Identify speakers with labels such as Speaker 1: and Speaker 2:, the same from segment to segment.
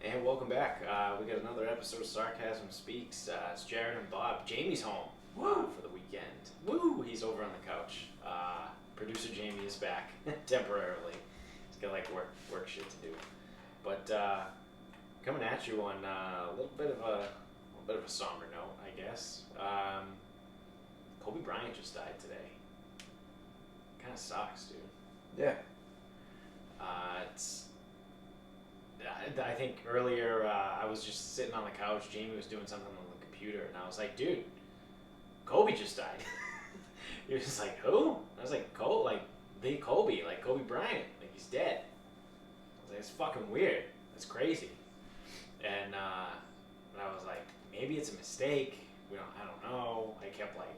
Speaker 1: And welcome back. We got another episode of Sarcasm Speaks. It's Jared and Bob. Jamie's home for the weekend. Woo! He's over on the couch. Producer Jamie is back temporarily. He's got like work shit to do. But coming at you on a little bit of a somber note, I guess. Kobe Bryant just died today. Kind of sucks, dude.
Speaker 2: Yeah.
Speaker 1: I think earlier I was just sitting on the couch. Jamie was doing something on the computer, and I was like, "Dude, Kobe just died." He was just like, "Who?" I was like, the Kobe, like Kobe Bryant, like he's dead." I was like, "It's fucking weird. That's crazy." And I was like, "Maybe it's a mistake. I don't know." I kept like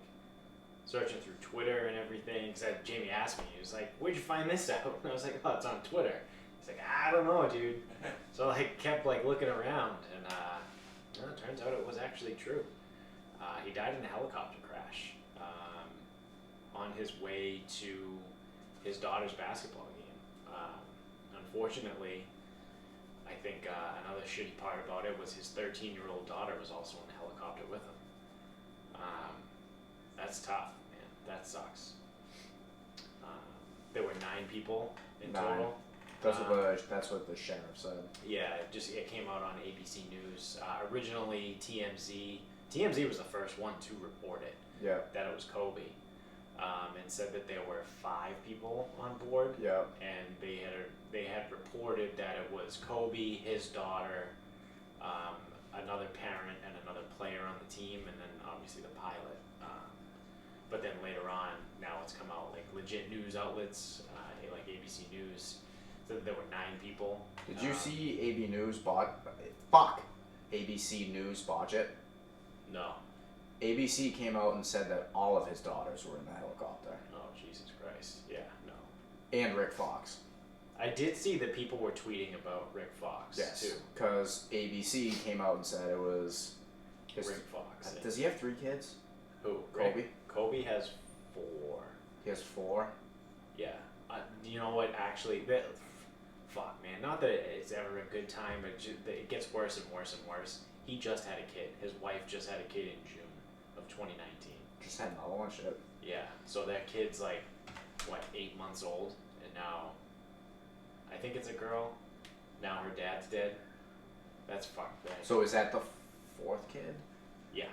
Speaker 1: searching through Twitter and everything because Jamie asked me. He was like, "Where'd you find this out?" And I was like, "Oh, it's on Twitter." He's like, "I don't know, dude." So I kept like looking around, and it turns out it was actually true. He died in a helicopter crash on his way to his daughter's basketball game. Unfortunately, I think another shitty part about it was his 13-year-old daughter was also in the helicopter with him. That's tough, man. That sucks. There were 9 people in total.
Speaker 2: That's what the sheriff said.
Speaker 1: Yeah, it came out on ABC News. Originally, TMZ was the first one to report it.
Speaker 2: Yeah.
Speaker 1: That it was Kobe, and said that there were 5 people on board.
Speaker 2: Yeah.
Speaker 1: And they had reported that it was Kobe, his daughter, another parent, and another player on the team, and then obviously the pilot. But then later on, now it's come out like legit news outlets, like ABC News. That there were 9 people.
Speaker 2: Did you see ABC News botch it?
Speaker 1: No.
Speaker 2: ABC came out and said that all of his daughters were in the helicopter.
Speaker 1: Oh, Jesus Christ. Yeah, no.
Speaker 2: And Rick Fox.
Speaker 1: I did see that people were tweeting about Rick Fox, too.
Speaker 2: Because ABC came out and said it was...
Speaker 1: Rick Fox.
Speaker 2: Does he have 3 kids?
Speaker 1: Who?
Speaker 2: Kobe?
Speaker 1: Rick? Kobe has 4.
Speaker 2: He has 4?
Speaker 1: Yeah. You know what, actually... Fuck, man. Not that it's ever a good time, but it gets worse and worse and worse. He just had a kid. His wife just had a kid in June of 2019.
Speaker 2: Just had another one, shit.
Speaker 1: Yeah. So that kid's like, 8 months old? And now, I think it's a girl. Now her dad's dead. That's fucked, man.
Speaker 2: So is that the 4th kid?
Speaker 1: Yeah.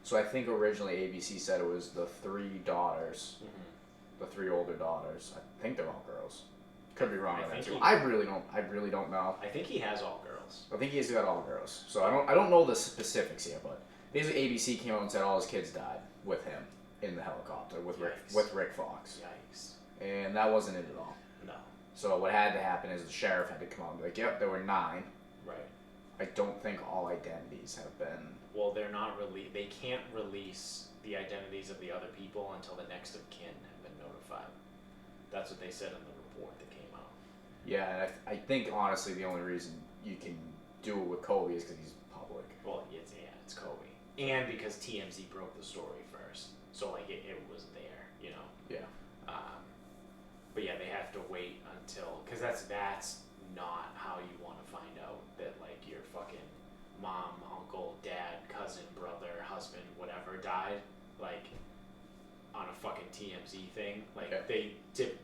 Speaker 2: So I think originally ABC said it was the 3 daughters.
Speaker 1: Mm-hmm.
Speaker 2: The 3 older daughters. I think they're all girls. Could be wrong on that too.
Speaker 1: he-
Speaker 2: I really don't know.
Speaker 1: I think he has all girls.
Speaker 2: I think he's got all girls. So I don't know the specifics here, but basically ABC came out and said all his kids died with him in the helicopter with Rick Fox.
Speaker 1: Yikes.
Speaker 2: And that wasn't it at all.
Speaker 1: No.
Speaker 2: So what had to happen is the sheriff had to come out and be like, "Yep, there were 9.
Speaker 1: Right.
Speaker 2: I don't think all identities have been."
Speaker 1: Well, they're not they can't release the identities of the other people until the next of kin have been notified. That's what they said in the report that came out.
Speaker 2: Yeah, and I think honestly the only reason you can do it with Kobe is because he's public.
Speaker 1: Well, it's Kobe. And because TMZ broke the story first. So, like, it was there, you know?
Speaker 2: Yeah.
Speaker 1: But yeah, they have to wait until, because that's not how you want to find out that, like, your fucking mom, uncle, dad, cousin, brother, husband, whatever died, like, on a fucking TMZ thing. Like,
Speaker 2: yeah.
Speaker 1: They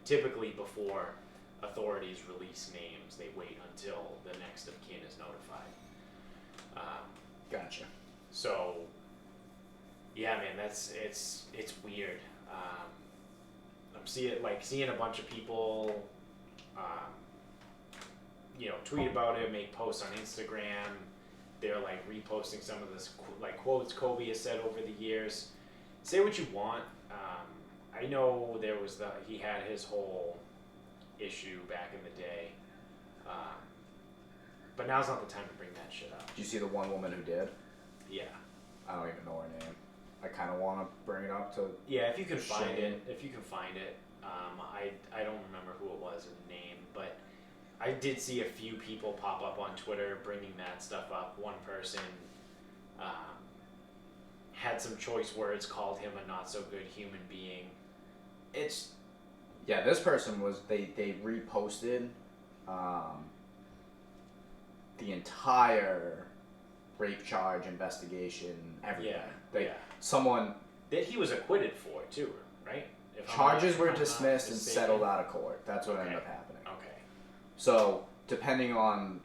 Speaker 1: typically before authorities release names, they wait until the next of kin is notified.
Speaker 2: Gotcha.
Speaker 1: So, yeah, man, it's weird. I'm seeing a bunch of people, tweet about it, make posts on Instagram. They're like reposting some of this quotes Kobe has said over the years. Say what you want. I know he had his whole issue back in the day, but now's not the time to bring that shit up.
Speaker 2: Did you see the one woman who did?
Speaker 1: Yeah.
Speaker 2: I don't even know her name. I kind of want to bring it up to.
Speaker 1: Yeah, if you can find it. I don't remember who it was or the name, but I did see a few people pop up on Twitter bringing that stuff up. One person had some choice words, called him a not so good human being.
Speaker 2: Yeah, this person was they reposted the entire rape charge investigation, everything. Someone
Speaker 1: that he was acquitted for too, right?
Speaker 2: Charges were dismissed and settled out of court. That's what ended up happening.
Speaker 1: Okay.
Speaker 2: So depending on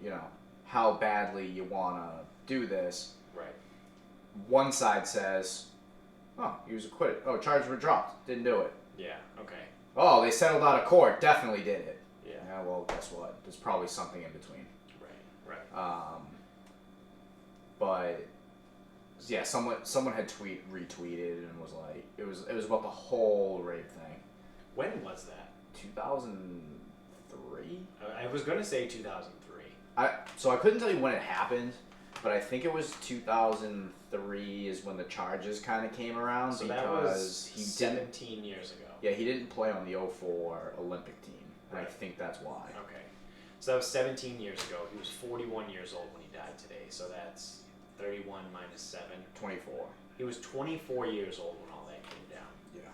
Speaker 2: how badly you want to do this,
Speaker 1: right?
Speaker 2: One side says, "Oh, he was acquitted. Oh, charges were dropped. Didn't do it."
Speaker 1: Yeah. Okay.
Speaker 2: Oh, they settled out of court. Definitely did it.
Speaker 1: Yeah.
Speaker 2: Yeah. Well, guess what? There's probably something in between.
Speaker 1: Right.
Speaker 2: But yeah, someone had retweeted and was like, it was about the whole rape thing.
Speaker 1: When was that?
Speaker 2: 2003.
Speaker 1: I was gonna say 2003.
Speaker 2: So I couldn't tell you when it happened, but I think it was 2003 is when the charges kind of came around.
Speaker 1: So
Speaker 2: because
Speaker 1: that was
Speaker 2: he
Speaker 1: 17 years ago.
Speaker 2: Yeah, he didn't play on the 2004 Olympic team, and I think that's why.
Speaker 1: Okay. So that was 17 years ago. He was 41 years old when he died today. So that's 31 minus 7.
Speaker 2: 24.
Speaker 1: He was 24 years old when all that came down.
Speaker 2: Yeah.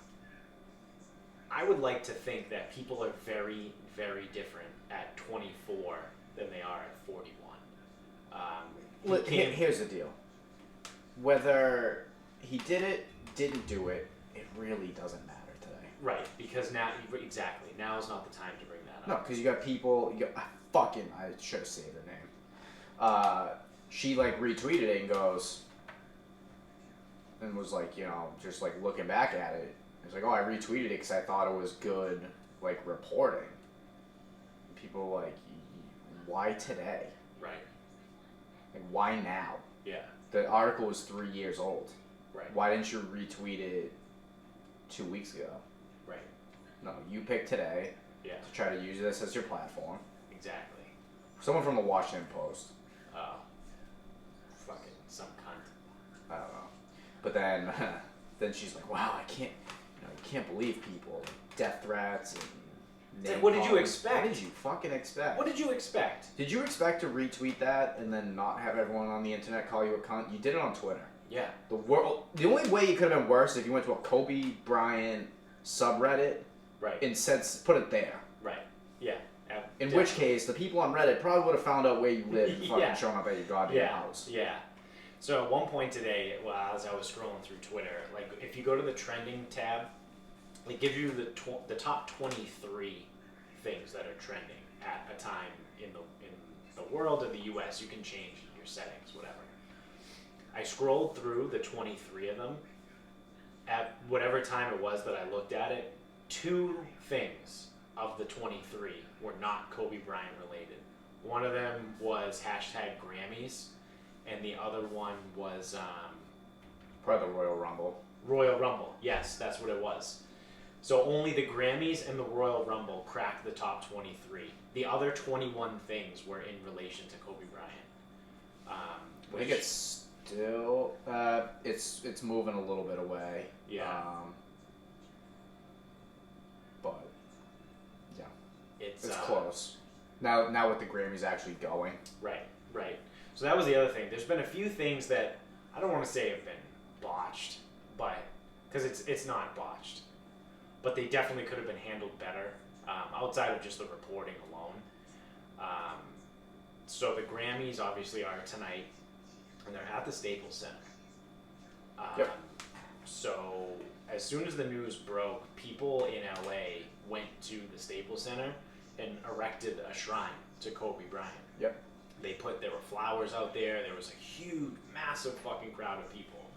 Speaker 1: I would like to think that people are very, very different at 24 than they are at 41.
Speaker 2: Here's the deal. Whether he did it, didn't do it, it really doesn't matter today.
Speaker 1: Right, because now is not the time to bring that up.
Speaker 2: No, because you got people. I should have saved her name. She retweeted it and goes, and was just looking back at it. It's like, oh, I retweeted it because I thought it was good, reporting. People were like, why today?
Speaker 1: Right.
Speaker 2: Why now?
Speaker 1: Yeah.
Speaker 2: The article was 3 years old.
Speaker 1: Right.
Speaker 2: Why didn't you retweet it 2 weeks ago?
Speaker 1: Right.
Speaker 2: No, you picked today.
Speaker 1: Yeah.
Speaker 2: To try to use this as your platform.
Speaker 1: Exactly.
Speaker 2: Someone from the Washington Post.
Speaker 1: Oh. Fucking some cunt.
Speaker 2: I don't know. But then, then she's like, "Wow, I can't believe people, death threats and."
Speaker 1: What did you expect?
Speaker 2: What did you fucking expect?
Speaker 1: What did you expect?
Speaker 2: Did you expect to retweet that and then not have everyone on the internet call you a cunt? You did it on Twitter.
Speaker 1: Yeah.
Speaker 2: The only way you could have been worse is if you went to a Kobe Bryant subreddit.
Speaker 1: Right.
Speaker 2: And put it there.
Speaker 1: Right. Yeah.
Speaker 2: In which case, the people on Reddit probably would have found out where you live and fucking shown up at your goddamn house.
Speaker 1: Yeah. So at one point today, as I was scrolling through Twitter, if you go to the trending tab, it gives you the top 23 things that are trending at a time in the world or the U.S. You can change your settings, whatever. I scrolled through the 23 of them. At whatever time it was that I looked at it, 2 things of the 23 were not Kobe Bryant related. One of them was #Grammys, and the other one was
Speaker 2: probably the Royal Rumble.
Speaker 1: Royal Rumble, yes, that's what it was. So only the Grammys and the Royal Rumble cracked the top 23. The other 21 things were in relation to Kobe Bryant.
Speaker 2: I think it's still it's moving a little bit away.
Speaker 1: Yeah.
Speaker 2: But yeah,
Speaker 1: it's
Speaker 2: close. Now with the Grammys actually going.
Speaker 1: Right. So that was the other thing. There's been a few things that I don't want to say have been botched, but because it's not botched, but they definitely could have been handled better outside of just the reporting alone. So the Grammys obviously are tonight, and they're at the Staples Center.
Speaker 2: Yep.
Speaker 1: So as soon as the news broke, people in LA went to the Staples Center and erected a shrine to Kobe Bryant.
Speaker 2: Yep.
Speaker 1: There were flowers out there. There was a huge, massive fucking crowd of people.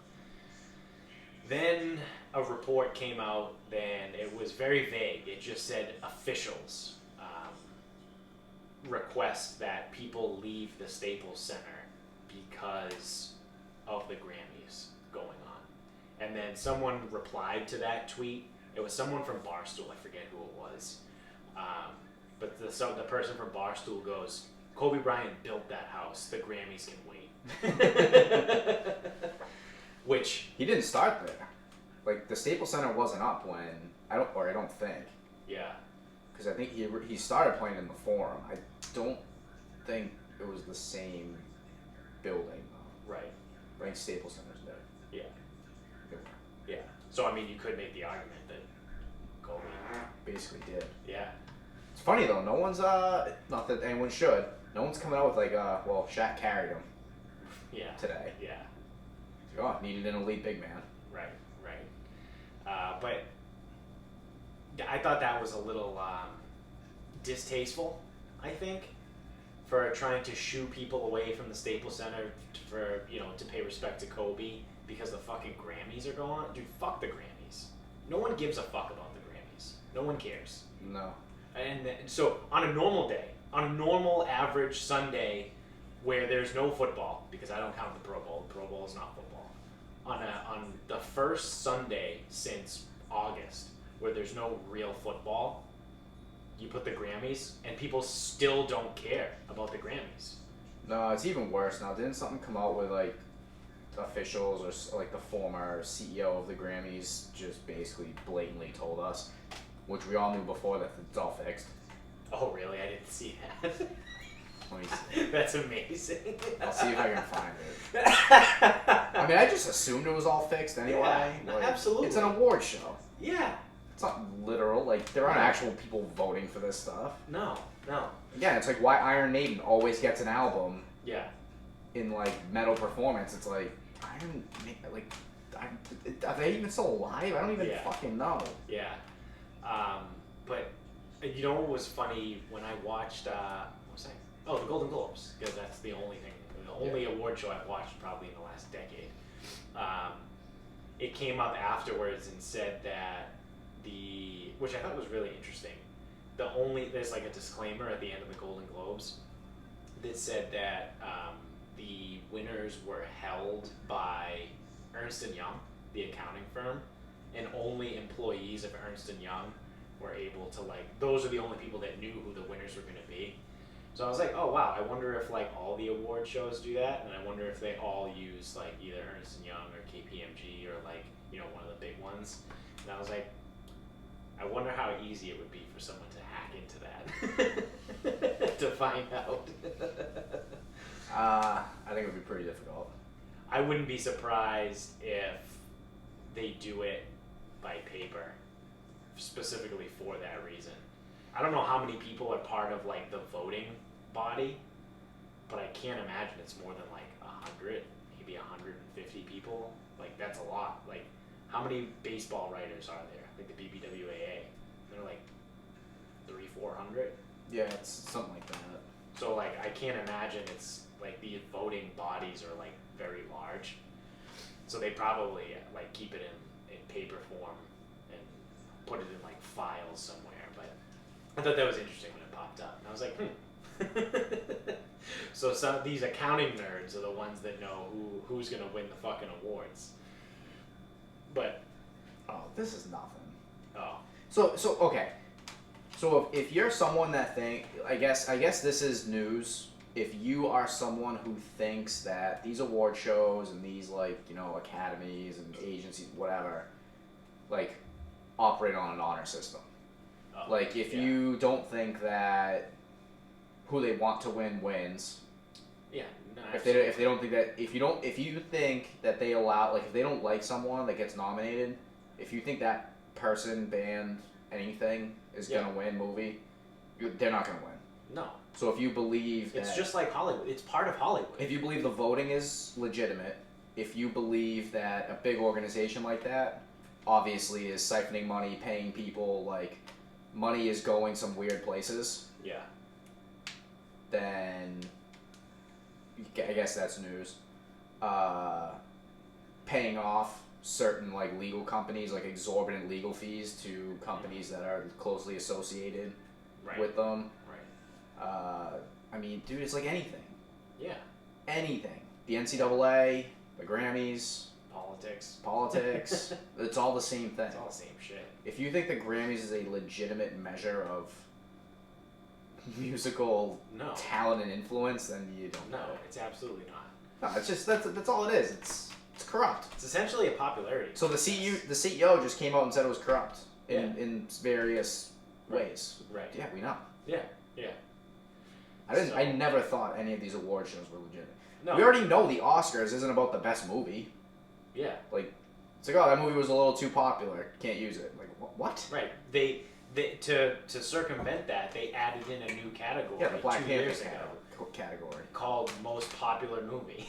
Speaker 1: Then a report came out, and it was very vague. It just said officials request that people leave the Staples Center because of the Grammys going on. And then someone replied to that tweet. It was someone from Barstool. I forget who it was. But the person from Barstool goes, Kobe Bryant built that house. The Grammys can wait. Which
Speaker 2: he didn't start there. The Staples Center wasn't up when I don't think.
Speaker 1: Yeah.
Speaker 2: Because I think he started playing in the Forum. I don't think it was the same building.
Speaker 1: Right.
Speaker 2: I think Staples Center's there.
Speaker 1: Yeah. So I mean, you could make the argument that Kobe
Speaker 2: basically did.
Speaker 1: Yeah.
Speaker 2: It's funny though. No one's not that anyone should. No one's coming out with like well, Shaq carried him.
Speaker 1: Yeah.
Speaker 2: Today.
Speaker 1: Yeah.
Speaker 2: Oh, needed an elite big man.
Speaker 1: Right. But I thought that was a little distasteful. I think for trying to shoo people away from the Staples Center for to pay respect to Kobe because the fucking Grammys are going on. Dude, fuck the Grammys. No one gives a fuck about the Grammys. No one cares.
Speaker 2: No.
Speaker 1: And so on a normal day, on a normal average Sunday where there's no football, because I don't count the Pro Bowl. The Pro Bowl is not football. On the first Sunday since August where there's no real football, you put the Grammys and people still don't care about the Grammys.
Speaker 2: No, it's even worse now. Didn't something come out with like officials or like the former CEO of the Grammys just basically blatantly told us, which we all knew before, that it's all fixed.
Speaker 1: Oh really? I didn't see that.
Speaker 2: Let me see.
Speaker 1: That's amazing.
Speaker 2: I'll see if I can find it. I mean, I just assumed it was all fixed anyway.
Speaker 1: Yeah,
Speaker 2: like,
Speaker 1: absolutely.
Speaker 2: It's an award show.
Speaker 1: Yeah.
Speaker 2: It's not literal. Like, there aren't actual people voting for this stuff.
Speaker 1: No.
Speaker 2: Again, it's like why Iron Maiden always gets an album.
Speaker 1: Yeah.
Speaker 2: In like metal performance, it's like are they even still alive? I don't even fucking know.
Speaker 1: Yeah. But you know what was funny when I watched what was I? Oh, the Golden Globes, because that's the only thing, the only award show I've watched probably in the last decade. It came up afterwards and said that which I thought was really interesting. There's like a disclaimer at the end of the Golden Globes that said that the winners were held by Ernst & Young, the accounting firm, and only employees of Ernst & Young were able to those are the only people that knew who the winners were going to be. So I was like, oh wow, I wonder if all the award shows do that, and I wonder if they all use either Ernst & Young or KPMG or one of the big ones. And I was like, I wonder how easy it would be for someone to hack into that to find out.
Speaker 2: I think it would be pretty difficult.
Speaker 1: I wouldn't be surprised if they do it by paper, specifically for that reason. I don't know how many people are part of the voting body, but I can't imagine it's more than 100, maybe 150 people. That's a lot. How many baseball writers are there? The BBWAA. They're 300-400.
Speaker 2: Yeah, it's something like that.
Speaker 1: So I can't imagine it's the voting bodies are very large. So they probably keep it in paper form and put it in files somewhere. But I thought that was interesting when it popped up, and I was like, So some of these accounting nerds are the ones that know who's gonna win the fucking awards. But
Speaker 2: this is nothing.
Speaker 1: Oh.
Speaker 2: So okay. So if you're someone that I guess this is news. If you are someone who thinks that these award shows and these academies and agencies, whatever, operate on an honor system.
Speaker 1: Oh,
Speaker 2: if you don't think that who they want to win wins.
Speaker 1: Yeah. No,
Speaker 2: if they don't think that if you think that they allow if they don't like someone that gets nominated, if you think that person, band, anything is gonna win movie, they're not gonna win.
Speaker 1: No.
Speaker 2: So if you believe that
Speaker 1: it's just like Hollywood, it's part of Hollywood.
Speaker 2: If you believe the voting is legitimate, if you believe that a big organization like that obviously is siphoning money, paying people, money is going some weird places.
Speaker 1: Yeah.
Speaker 2: Then I guess that's news. Paying off certain legal companies, exorbitant legal fees to companies that are closely associated with them.
Speaker 1: Right.
Speaker 2: I mean, dude, it's anything.
Speaker 1: Yeah.
Speaker 2: Anything. The NCAA, the Grammys. Politics. It's all the same thing.
Speaker 1: It's all the same shit.
Speaker 2: If you think the Grammys is a legitimate measure of musical talent and influence, then you don't know.
Speaker 1: No, it's absolutely not.
Speaker 2: No, it's just that's all it is. It's corrupt.
Speaker 1: It's essentially a popularity.
Speaker 2: So the CEO just came out and said it was corrupt in various ways.
Speaker 1: Right.
Speaker 2: Yeah, we know.
Speaker 1: Yeah.
Speaker 2: I never thought any of these award shows were legitimate.
Speaker 1: No.
Speaker 2: We already know the Oscars isn't about the best movie.
Speaker 1: Yeah.
Speaker 2: It's oh, that movie was a little too popular. Can't use it. What?
Speaker 1: Right. to circumvent that, they added in a new category.
Speaker 2: Yeah, the Black
Speaker 1: 2
Speaker 2: Panther
Speaker 1: years ago
Speaker 2: category
Speaker 1: called most popular movie.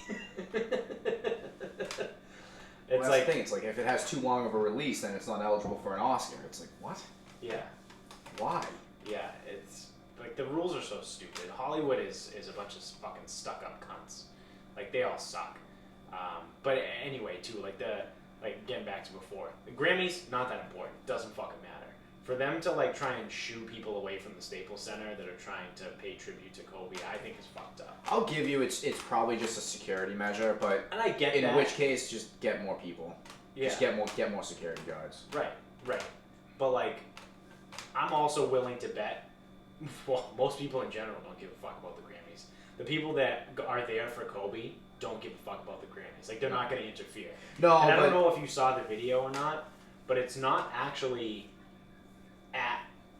Speaker 2: Well, that's the thing. It's like if it has too long of a release, then it's not eligible for an Oscar. It's like, what?
Speaker 1: Yeah.
Speaker 2: Why?
Speaker 1: Yeah, it's like the rules are so stupid. Hollywood is a bunch of fucking stuck up cunts. Like they all suck. But anyway, too, like getting back to before, the Grammys not that important. Doesn't fucking matter. For them to like try and shoo people away from the Staples Center that are trying to pay tribute to Kobe, I think is fucked up.
Speaker 2: I'll give you it's probably just a security measure, but
Speaker 1: and I get
Speaker 2: in
Speaker 1: that.
Speaker 2: which case just get more people.
Speaker 1: Yeah.
Speaker 2: Just get more security guards.
Speaker 1: Right. But like, I'm also willing to bet. Well, most people in general don't give a fuck about the Grammys. The people that are there for Kobe don't give a fuck about the Grammys. Like they're not going to interfere.
Speaker 2: No,
Speaker 1: and I don't know if you saw the video or not, but it's not actually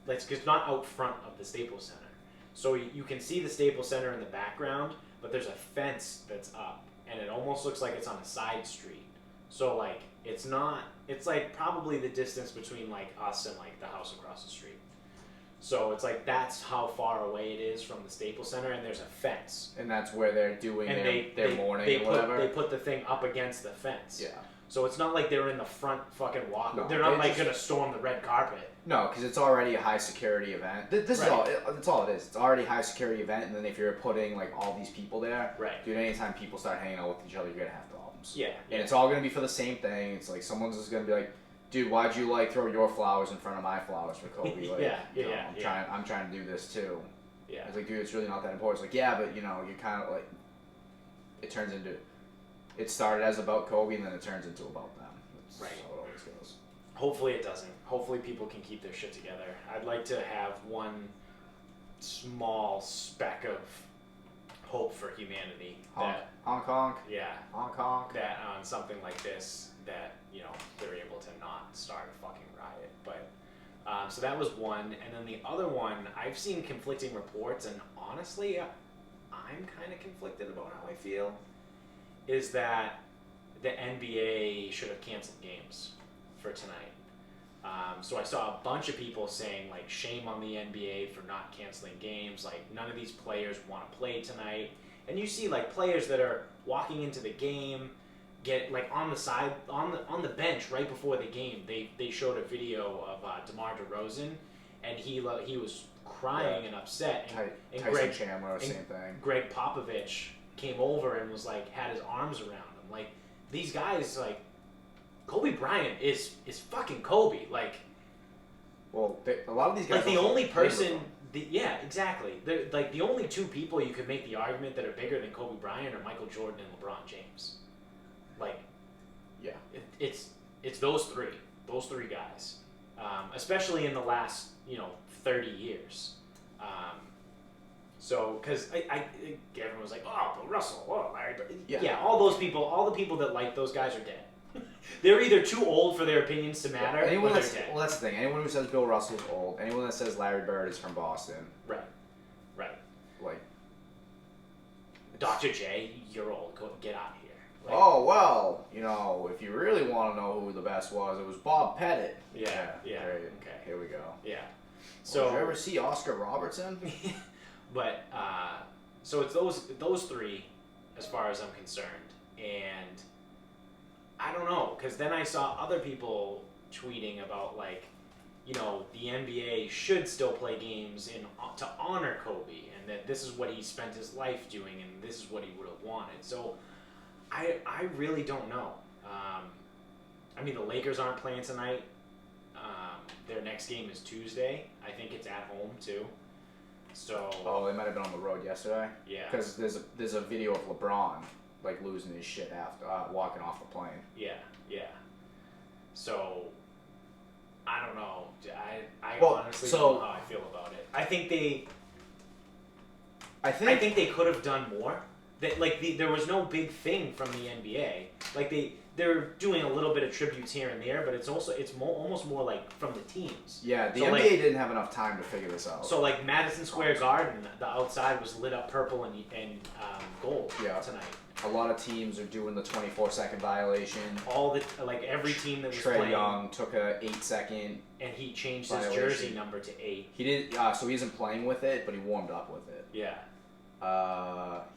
Speaker 1: it's not out front of the Staples Center. So you can see the Staples Center in the background, but there's a fence that's up, and it almost looks like it's on a side street. So like it's like probably the distance between like us and like the house across the street. So it's like that's how far away it is from the Staples Center, and there's a fence.
Speaker 2: And that's where they're doing their mourning
Speaker 1: they
Speaker 2: or whatever.
Speaker 1: They put the thing up against the fence.
Speaker 2: Yeah.
Speaker 1: So it's not like they're in the front fucking walk.
Speaker 2: No,
Speaker 1: they're not like
Speaker 2: just
Speaker 1: gonna storm the red carpet.
Speaker 2: No, because it's already a high security event. This is all. That's all it is. It's already a high security event, and then if you're putting like all these people there,
Speaker 1: right?
Speaker 2: Dude, anytime people start hanging out with each other, you're gonna have problems.
Speaker 1: Yeah.
Speaker 2: And it's all gonna be for the same thing. It's like someone's just gonna be like, dude, why'd you like throw your flowers in front of my flowers for Kobe? Like, I'm trying to do this too.
Speaker 1: Yeah.
Speaker 2: It's like, dude, it's really not that important. It's like, yeah, but you know, you kind of like. It turns into. It started as about Kobe, and then it turns into about them. That's how it always goes.
Speaker 1: Hopefully it doesn't. Hopefully people can keep their shit together. I'd like to have one small speck of hope for humanity.
Speaker 2: Hong Kong.
Speaker 1: Yeah.
Speaker 2: Hong Kong.
Speaker 1: That on something like this, that they're able to not start a fucking riot. But so that was one, and then the other one, I've seen conflicting reports, and honestly, I'm kind of conflicted about how I feel. Is that the NBA should have canceled games for tonight. So I saw a bunch of people saying, like, shame on the NBA for not canceling games. Like, none of these players want to play tonight. And you see, like, players that are walking into the game, get, like, on the side, on the bench right before the game. They showed a video of DeMar DeRozan, and he was crying and upset. And
Speaker 2: Tyson Chandler, same thing.
Speaker 1: Greg Popovich came over and was, like, had his arms around him. Like, these guys, like, Kobe Bryant is fucking Kobe. Like,
Speaker 2: well, a lot of these guys.
Speaker 1: Like the only person, exactly. Like the only two people you could make the argument that are bigger than Kobe Bryant are Michael Jordan and LeBron James. Like,
Speaker 2: yeah,
Speaker 1: it's those three guys, especially in the last 30 years. So, because everyone was like, oh, Bill Russell, oh, Larry Bird. Yeah, all the people that like those guys are dead. They're either too old for their opinions to matter, or they're dead.
Speaker 2: Well, that's the thing. Anyone who says Bill Russell's old, anyone that says Larry Bird is from Boston.
Speaker 1: Right.
Speaker 2: Like,
Speaker 1: Dr. J, you're old. Go get out of here. Like,
Speaker 2: oh, well, if you really want to know who the best was, it was Bob Pettit.
Speaker 1: Yeah.
Speaker 2: Great.
Speaker 1: Okay.
Speaker 2: Here we go.
Speaker 1: Yeah.
Speaker 2: So, did you ever see Oscar Robertson?
Speaker 1: But, so it's those three, as far as I'm concerned, and I don't know, because then I saw other people tweeting about, like, the NBA should still play games to honor Kobe, and that this is what he spent his life doing, and this is what he would have wanted. So I really don't know. I mean, the Lakers aren't playing tonight. Their next game is Tuesday. I think it's at home, too. So. Oh,
Speaker 2: they might have been on the road yesterday?
Speaker 1: Yeah.
Speaker 2: Because there's a video of LeBron, like, losing his shit after walking off the plane.
Speaker 1: Yeah. So, I don't know. I honestly don't know how I feel about it. I think they could have done more. There was no big thing from the NBA. Like, they're doing a little bit of tributes here and there, but it's almost more like from the teams.
Speaker 2: Yeah, the NBA didn't have enough time to figure this out.
Speaker 1: So, Madison Square Garden, the outside was lit up purple and gold tonight.
Speaker 2: A lot of teams are doing the 24-second violation.
Speaker 1: Every team that was
Speaker 2: Trae
Speaker 1: playing.
Speaker 2: Young took a 8-second.
Speaker 1: And he changed
Speaker 2: violation.
Speaker 1: his jersey number to 8.
Speaker 2: He did, so he isn't playing with it, but he warmed up with it.
Speaker 1: Yeah.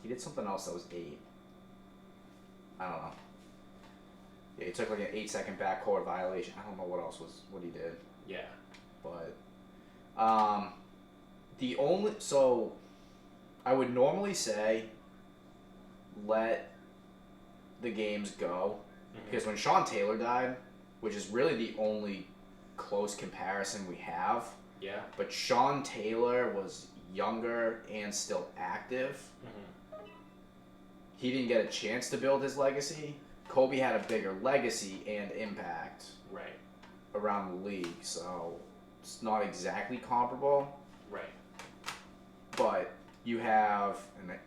Speaker 2: He did something else that was 8. I don't know. Yeah, he took like an 8-second backcourt violation. I don't know what he did.
Speaker 1: Yeah.
Speaker 2: But, so I would normally say let the games go, because when Sean Taylor died, which is really the only close comparison we have.
Speaker 1: Yeah.
Speaker 2: But Sean Taylor was younger and still active. He didn't get a chance to build his legacy. Kobe had a bigger legacy and impact around the league, so it's not exactly comparable.
Speaker 1: Right.
Speaker 2: But you have, and I'm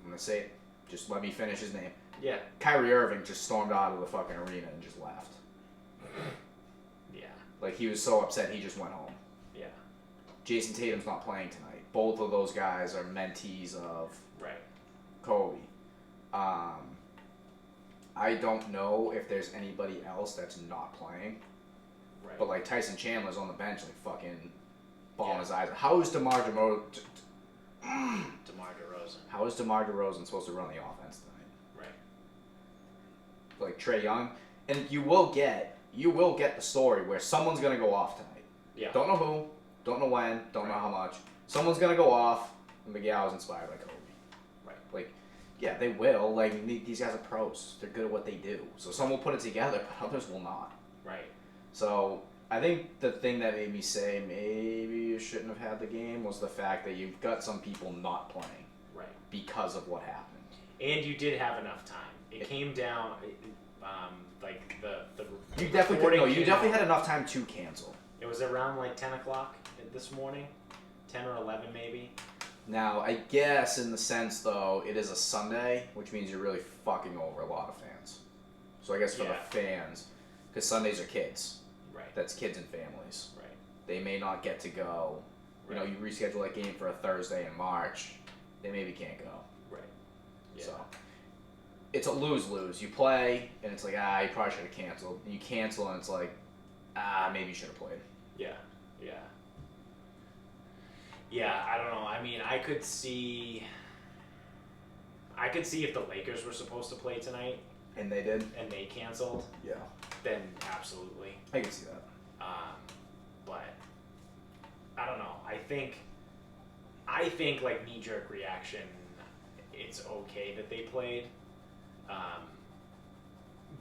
Speaker 2: going to say it, just let me finish his name.
Speaker 1: Yeah.
Speaker 2: Kyrie Irving just stormed out of the fucking arena and just left.
Speaker 1: Yeah.
Speaker 2: Like, he was so upset he just went home.
Speaker 1: Yeah.
Speaker 2: Jason Tatum's not playing tonight. Both of those guys are mentees of Kobe. I don't know if there's anybody else that's not playing.
Speaker 1: Right.
Speaker 2: But, like, Tyson Chandler's on the bench, like, fucking bawling his eyes. How is DeMar DeRozan... How is DeMar DeRozan supposed to run the offense tonight?
Speaker 1: Right.
Speaker 2: Like, Trae Young. And you will get the story where someone's going to go off tonight.
Speaker 1: Yeah.
Speaker 2: Don't know who, don't know when, don't know how much. Someone's going to go off, and Miguel is inspired by Kobe.
Speaker 1: Right.
Speaker 2: Like, yeah, they will. Like, these guys are pros. They're good at what they do. So some will put it together, but others will not.
Speaker 1: Right.
Speaker 2: So I think the thing that made me say maybe you shouldn't have had the game was the fact that you've got some people not playing.
Speaker 1: Right.
Speaker 2: Because of what happened.
Speaker 1: And you did have enough time. It came down, like the
Speaker 2: You definitely had enough time to cancel.
Speaker 1: It was around like 10 o'clock this morning, 10 or 11 maybe.
Speaker 2: Now, I guess in the sense, though, it is a Sunday, which means you're really fucking over a lot of fans. So I guess for the fans, because Sundays are kids.
Speaker 1: Right.
Speaker 2: That's kids and families.
Speaker 1: Right.
Speaker 2: They may not get to go. You know, you reschedule that game for a Thursday in March, they maybe can't go.
Speaker 1: Right. Yeah.
Speaker 2: So it's a lose-lose. You play, and it's like, you probably should have canceled. And you cancel, and it's like, maybe you should have played.
Speaker 1: Yeah. Yeah. Yeah, I don't know. I mean, I could see if the Lakers were supposed to play tonight.
Speaker 2: And they did?
Speaker 1: And they canceled.
Speaker 2: Yeah.
Speaker 1: Then absolutely.
Speaker 2: I can see that.
Speaker 1: But I don't know. I think like knee-jerk reaction, it's okay that they played.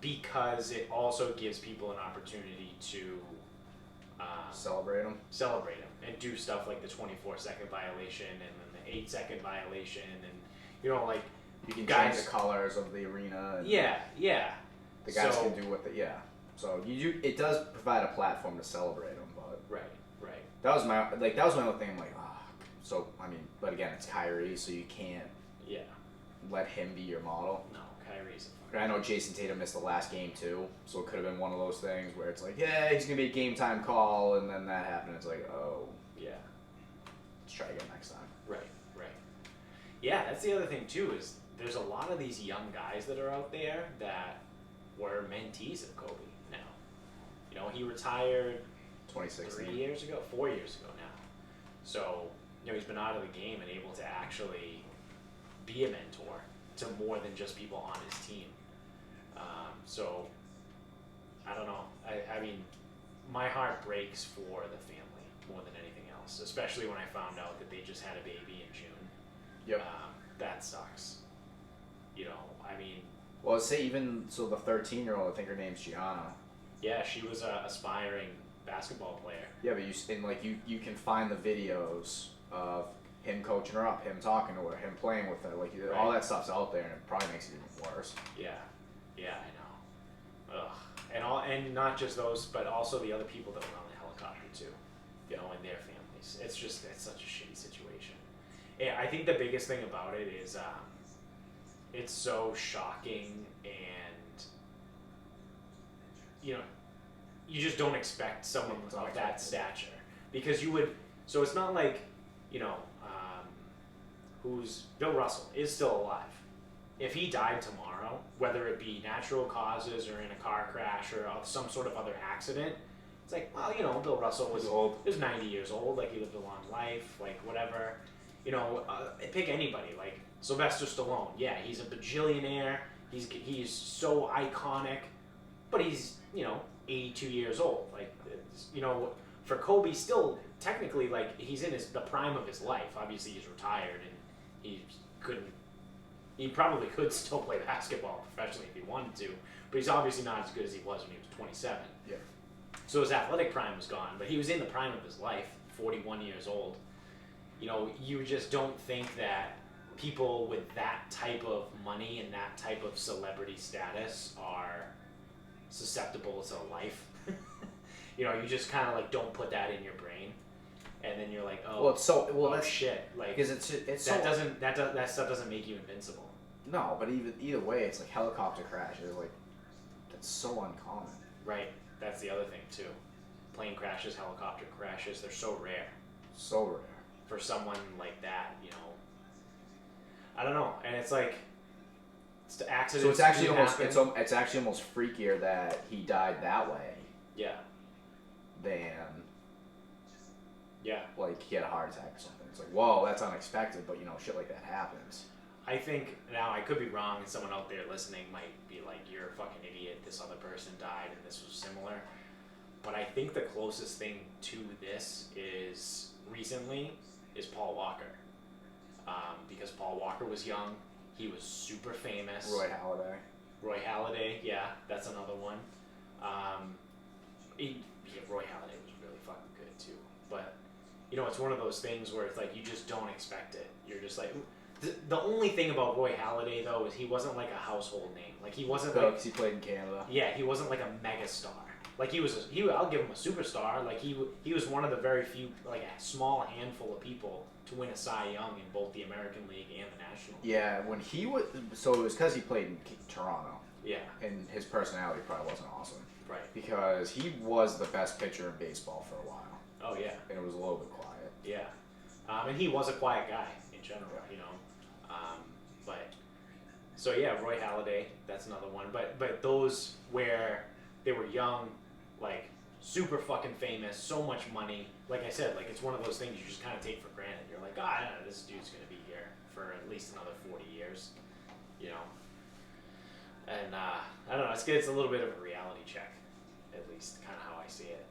Speaker 1: Because it also gives people an opportunity to
Speaker 2: celebrate them
Speaker 1: and do stuff like the 24-second violation and then the 8-second violation, and like
Speaker 2: you can change the colors of the arena. And
Speaker 1: yeah.
Speaker 2: The guys can do what So it does provide a platform to celebrate them, but
Speaker 1: right.
Speaker 2: That was my only thing. I'm like, so I mean, but again, it's Kyrie, so you can't let him be your model.
Speaker 1: No, Kyrie's.
Speaker 2: I know Jason Tatum missed the last game too, so it could have been one of those things where it's like, yeah, he's gonna be a game time call, and then that happened. It's like, oh,
Speaker 1: yeah,
Speaker 2: let's try again next time.
Speaker 1: Right. Yeah, that's the other thing too, is there's a lot of these young guys that are out there that were mentees of Kobe now. He retired
Speaker 2: 2016.
Speaker 1: 4 years ago now. So, he's been out of the game and able to actually be a mentor to more than just people on his team. So, I don't know. I mean, my heart breaks for the family more than anything else, especially when I found out that they just had a baby in June.
Speaker 2: Yep.
Speaker 1: That sucks. I mean...
Speaker 2: Well, say even, so the 13-year-old, I think her name's Gianna.
Speaker 1: Yeah, she was an aspiring basketball player.
Speaker 2: Yeah, but you can find the videos of him coaching her up, him talking to her, him playing with her. Like, all that stuff's out there, and it probably makes it even worse.
Speaker 1: Yeah, I know. Ugh. And not just those, but also the other people that were on the helicopter too, and their families. It's such a shitty situation. Yeah, I think the biggest thing about it is it's so shocking, and you just don't expect someone of that stature, because you would. So it's not like, who's Bill Russell is still alive, if he died tomorrow, whether it be natural causes or in a car crash or some sort of other accident, it's like, well, you know, Bill Russell was 90 years old, like he lived a long life, like whatever. You know, pick anybody, like Sylvester Stallone. Yeah, he's a bajillionaire. He's so iconic, but he's, you know, 82 years old. Like, you know, for Kobe, still technically, like, he's in the prime of his life. Obviously, he's retired and he probably could still play basketball professionally if he wanted to, but he's obviously not as good as he was when he was 27.
Speaker 2: Yeah.
Speaker 1: So his athletic prime was gone, but he was in the prime of his life, 41 years old. You know, you just don't think that people with that type of money and that type of celebrity status are susceptible to life. You know, you just kind of like don't put that in your brain, and then you're like, oh, that's shit. Like,
Speaker 2: because it's
Speaker 1: that stuff doesn't make you invincible.
Speaker 2: No, but either way, it's like helicopter crashes. Like, that's so uncommon.
Speaker 1: Right. That's the other thing too. Plane crashes, helicopter crashes. They're so rare.
Speaker 2: So rare.
Speaker 1: For someone like that, you know. I don't know, and it's like accidents.
Speaker 2: So it's actually almost freakier that he died that way.
Speaker 1: Yeah.
Speaker 2: Than.
Speaker 1: Yeah.
Speaker 2: Like he had a heart attack or something. It's like, whoa, that's unexpected, but you know, shit like that happens.
Speaker 1: I think, now I could be wrong, and someone out there listening might be like, you're a fucking idiot, this other person died and this was similar. But I think the closest thing to this is Paul Walker. Because Paul Walker was young, he was super famous.
Speaker 2: Roy Halladay,
Speaker 1: yeah, that's another one. Roy Halladay was really fucking good too. But, you know, it's one of those things where it's like, you just don't expect it. You're just like... The only thing about Roy Halladay, though, is he wasn't like a household name. Like, he wasn't like...
Speaker 2: because he played in Canada.
Speaker 1: Yeah, he wasn't like a megastar. Like, I'll give him a superstar. Like, he was one of the very few, like, a small handful of people to win a Cy Young in both the American League and the National League.
Speaker 2: Yeah, when he was... So it was because he played in Toronto.
Speaker 1: Yeah.
Speaker 2: And his personality probably wasn't awesome.
Speaker 1: Right.
Speaker 2: Because he was the best pitcher in baseball for a while.
Speaker 1: Oh, yeah.
Speaker 2: And it was a little bit quiet.
Speaker 1: Yeah. And he was a quiet guy in general, you know. But so yeah, Roy Halladay, that's another one. But those where they were young, like super fucking famous, so much money. Like I said, like it's one of those things you just kind of take for granted. You're like, I don't know, this dude's gonna be here for at least another 40 years, you know. And I don't know, it's a little bit of a reality check, at least kind of how I see it.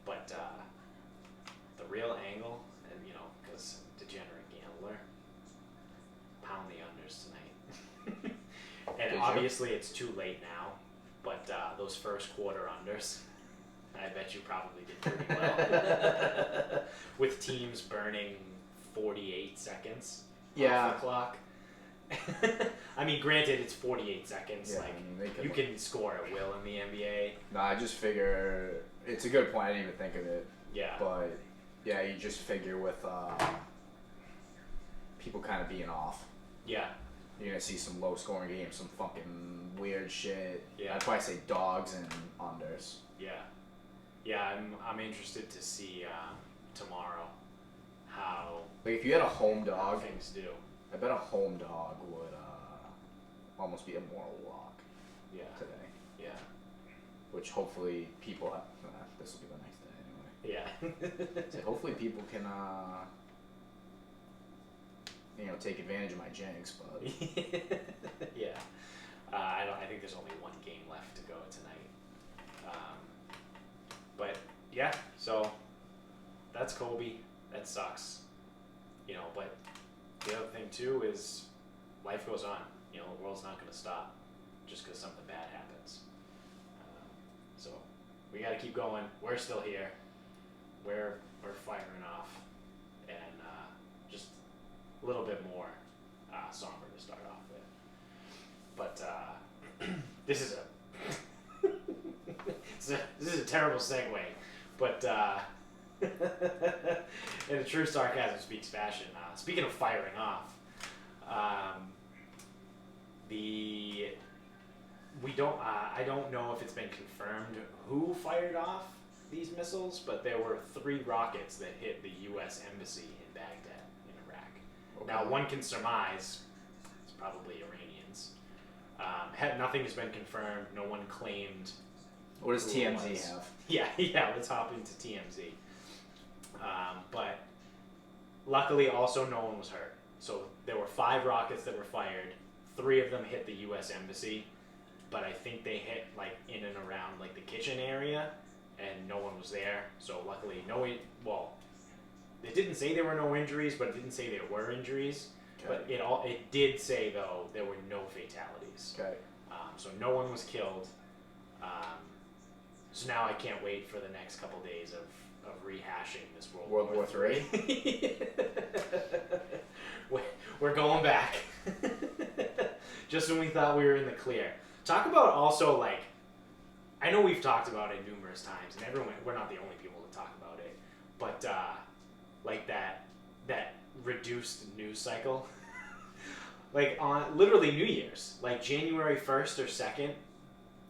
Speaker 1: But the real angle, and you know, because degenerate gambler, pound the unders tonight. And obviously it's too late now, but those first quarter unders, I bet you probably did pretty well. With teams burning 48 seconds off the clock. I mean, granted, it's 48 seconds.
Speaker 2: Yeah,
Speaker 1: like,
Speaker 2: I mean,
Speaker 1: you can score at will in the NBA.
Speaker 2: No, I just figure it's a good point. I didn't even think of it.
Speaker 1: Yeah.
Speaker 2: But yeah, you just figure with people kind of being off.
Speaker 1: Yeah.
Speaker 2: You're gonna see some low scoring games, some fucking weird shit.
Speaker 1: Yeah.
Speaker 2: I'd probably say dogs and unders.
Speaker 1: Yeah. Yeah, I'm interested to see tomorrow how
Speaker 2: Like if you had a home dog,
Speaker 1: things do.
Speaker 2: I bet a home dog would almost be a moral lock.
Speaker 1: Yeah.
Speaker 2: Today.
Speaker 1: Yeah.
Speaker 2: Which hopefully people have. This will be the next day anyway.
Speaker 1: Yeah.
Speaker 2: So hopefully people can take advantage of my jinx, but
Speaker 1: Yeah. I think there's only one game left to go tonight. But yeah, so that's Kobe. That sucks. You know, but the other thing too is life goes on. You know, the world's not going to stop just because something bad happens. So we got to keep going. We're still here. We're firing off, and just a little bit more somber to start off with. But this is a terrible segue. But in a true sarcasm speaks fashion. Speaking of firing off, I don't know if it's been confirmed who fired off these missiles, but there were 3 rockets that hit the U.S. Embassy in Baghdad, in Iraq.
Speaker 2: Okay.
Speaker 1: Now, one can surmise it's probably Iranians. Nothing has been confirmed. No one claimed.
Speaker 2: What does TMZ have?
Speaker 1: Yeah, let's hop into TMZ. But luckily, also, no one was hurt. So there were 5 rockets that were fired. 3 of them hit the U.S. Embassy, but I think they hit like in and around like the kitchen area, and no one was there. So luckily, it didn't say there were no injuries, but it didn't say there were injuries. Okay. But it did say though there were no fatalities.
Speaker 2: Okay.
Speaker 1: So no one was killed. So now I can't wait for the next couple days of rehashing this World War III. We're going back. Just when we thought we were in the clear. Talk about also, like, I know we've talked about it numerous times, and we're not the only people to talk about it, but like that reduced news cycle. Like on literally New Year's, like January 1st or 2nd,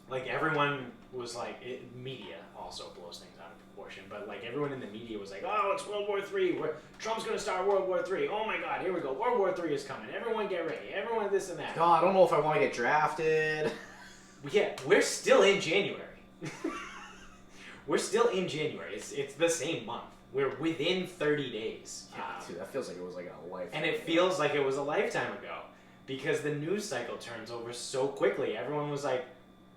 Speaker 1: like everyone was like, media also blows things out of proportion, but like everyone in the media was like, oh, it's World War III, Trump's going to start World War III, oh my God, here we go, World War III is coming, everyone get ready, everyone this and that.
Speaker 2: God, I don't know if I want to get drafted.
Speaker 1: Yeah, we're still in January. We're still in January, it's the same month. We're within 30 days.
Speaker 2: Yeah, dude, that feels like it was like a lifetime
Speaker 1: and it feels like it was a lifetime ago, because the news cycle turns over so quickly. Everyone was like,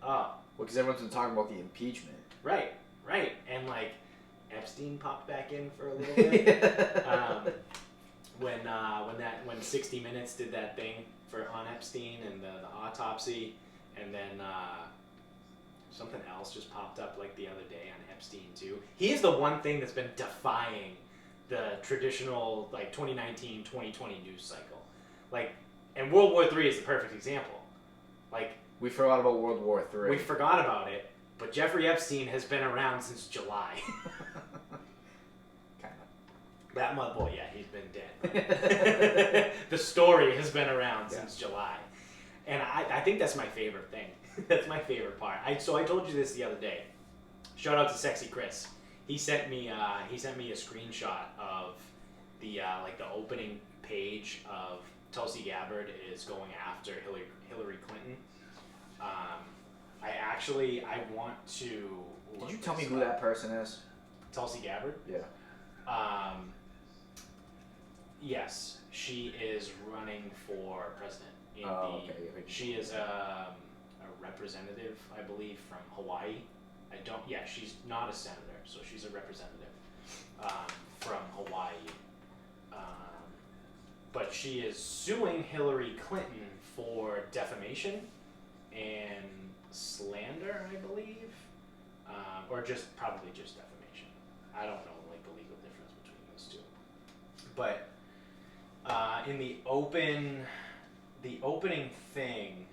Speaker 1: oh.
Speaker 2: Well, because everyone's been talking about the impeachment.
Speaker 1: Right. And, like, Epstein popped back in for a little bit. When 60 Minutes did that thing on Epstein and the autopsy, and then something else just popped up, like, the other day on Epstein, too. He is the one thing that's been defying the traditional, like, 2019, 2020 news cycle. Like, and World War III is the perfect example. Like,
Speaker 2: we forgot about World War III.
Speaker 1: We forgot about it, but Jeffrey Epstein has been around since July.
Speaker 2: Kind of.
Speaker 1: That month, well, yeah, he's been dead. The story has been around since July. And I think that's my favorite thing. That's my favorite part. So I told you this the other day. Shout out to Sexy Chris. He sent me a screenshot of the opening page of Tulsi Gabbard is going after Hillary Clinton. I want to.
Speaker 2: Did you tell me who that person is?
Speaker 1: Tulsi Gabbard?
Speaker 2: Yeah.
Speaker 1: Yes, she is running for president. She is a representative, I believe, from Hawaii. She's not a senator, so she's a representative from Hawaii. But she is suing Hillary Clinton for defamation and slander, I believe, or probably just defamation. I don't know like the legal difference between those two. But in the opening thing,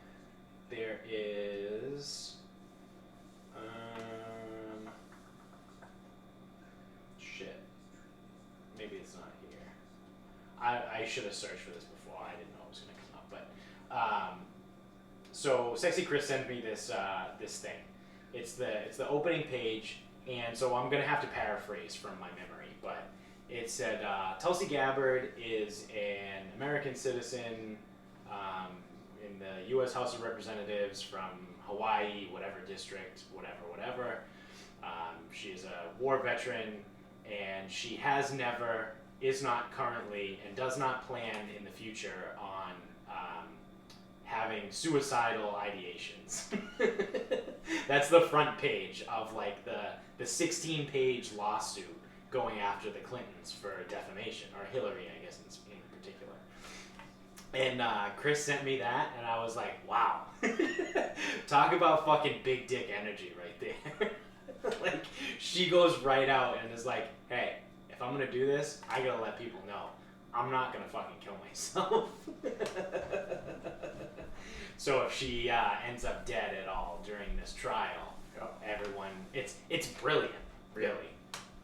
Speaker 1: there is maybe it's not here. I should have searched for this before. I didn't know it was going to come up, but so Sexy Chris sent me this thing. It's the opening page, and so I'm gonna have to paraphrase from my memory, but it said Tulsi Gabbard is an American citizen in the U.S. House of Representatives from Hawaii, whatever district, whatever. She is a war veteran, and she has never, is not currently, and does not plan in the future on having suicidal ideations. That's the front page of like the 16-page lawsuit going after the Clintons for defamation, or Hillary, I guess in particular. And Chris sent me that, and I was like, wow. Talk about fucking big dick energy right there. Like, she goes right out and is like, hey, if I'm gonna do this, I gotta let people know. I'm not gonna fucking kill myself. So if she ends up dead at all during this trial, everyone, it's brilliant, really.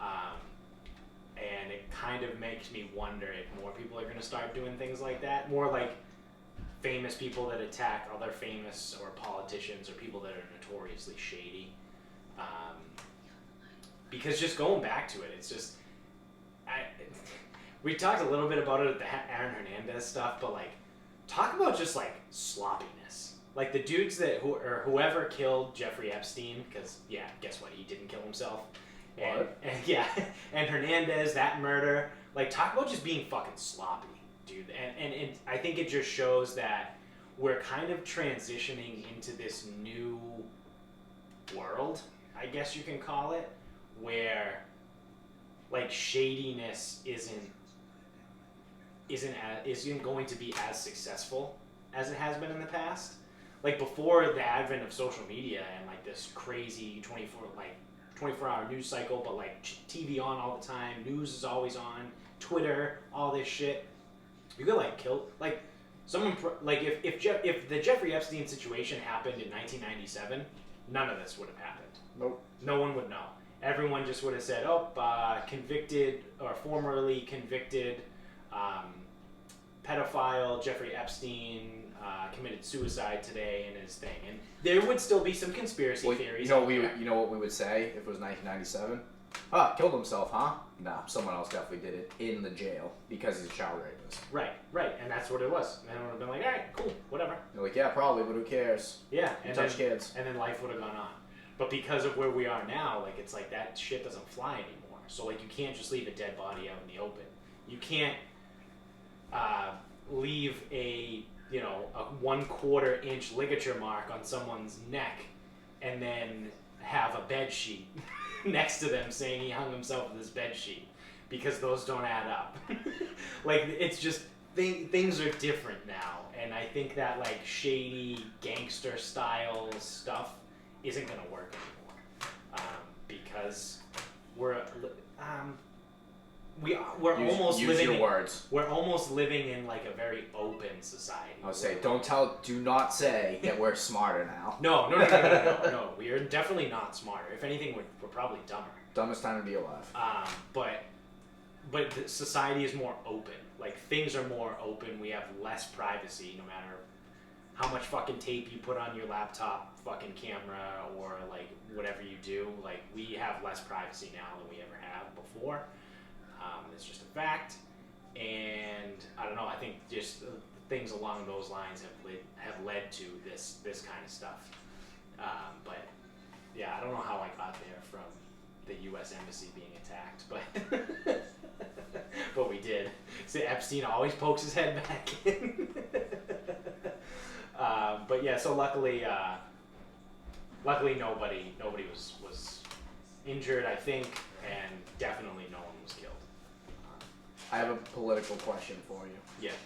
Speaker 1: And it kind of makes me wonder if more people are gonna start doing things like that. More like famous people that attack other famous or politicians or people that are notoriously shady. Because just going back to it, it's just, we talked a little bit about it at the Aaron Hernandez stuff, but like, talk about just like sloppiness. Like the dudes or whoever killed Jeffrey Epstein, because yeah, guess what? He didn't kill himself. And yeah, and Hernandez, that murder. Like, talk about just being fucking sloppy, dude. And I think it just shows that we're kind of transitioning into this new world, I guess you can call it, where like shadiness isn't going to be as successful as it has been in the past. Like before the advent of social media and like this crazy 24-hour news cycle, but like TV on all the time, news is always on, Twitter, all this shit. You could like kill like someone like if the Jeffrey Epstein situation happened in 1997, none of this would have happened.
Speaker 2: Nope.
Speaker 1: No one would know. Everyone just would have said, "Oh, convicted or formerly convicted pedophile Jeffrey Epstein committed suicide today in his thing," and there would still be some conspiracy theories.
Speaker 2: You know what we would say if it was 1997? Killed himself, huh? Nah, someone else definitely did it in the jail because he's a child rapist.
Speaker 1: Right, and that's what it was. And everyone would have been like, all right, cool, whatever.
Speaker 2: They're like, yeah, probably, but who cares?
Speaker 1: Yeah,
Speaker 2: and touch kids.
Speaker 1: And then life would have gone on. But because of where we are now, like it's like that shit doesn't fly anymore. So like you can't just leave a dead body out in the open. You can't leave a 1/4 inch ligature mark on someone's neck and then have a bed sheet next to them saying he hung himself with his bed sheet, because those don't add up. Like it's just things are different now, and I think that like shady gangster style stuff isn't gonna work anymore, because we're almost living in like a very open society.
Speaker 2: I would say, do not say that we're smarter now.
Speaker 1: No. We are definitely not smarter. If anything, we're probably dumber.
Speaker 2: Dumbest time to be alive.
Speaker 1: But the society is more open. Like things are more open. We have less privacy, no matter how much fucking tape you put on your laptop fucking camera or like whatever you do. Like we have less privacy now than we ever have before. It's just a fact, and I don't know. I think just things along those lines have led to this kind of stuff. But yeah, I don't know how I got there from the U.S. Embassy being attacked, but but we did. So Epstein always pokes his head back in. But yeah, so luckily nobody was injured, I think, and definitely no one was killed.
Speaker 2: I have a political question for you.
Speaker 1: Yeah.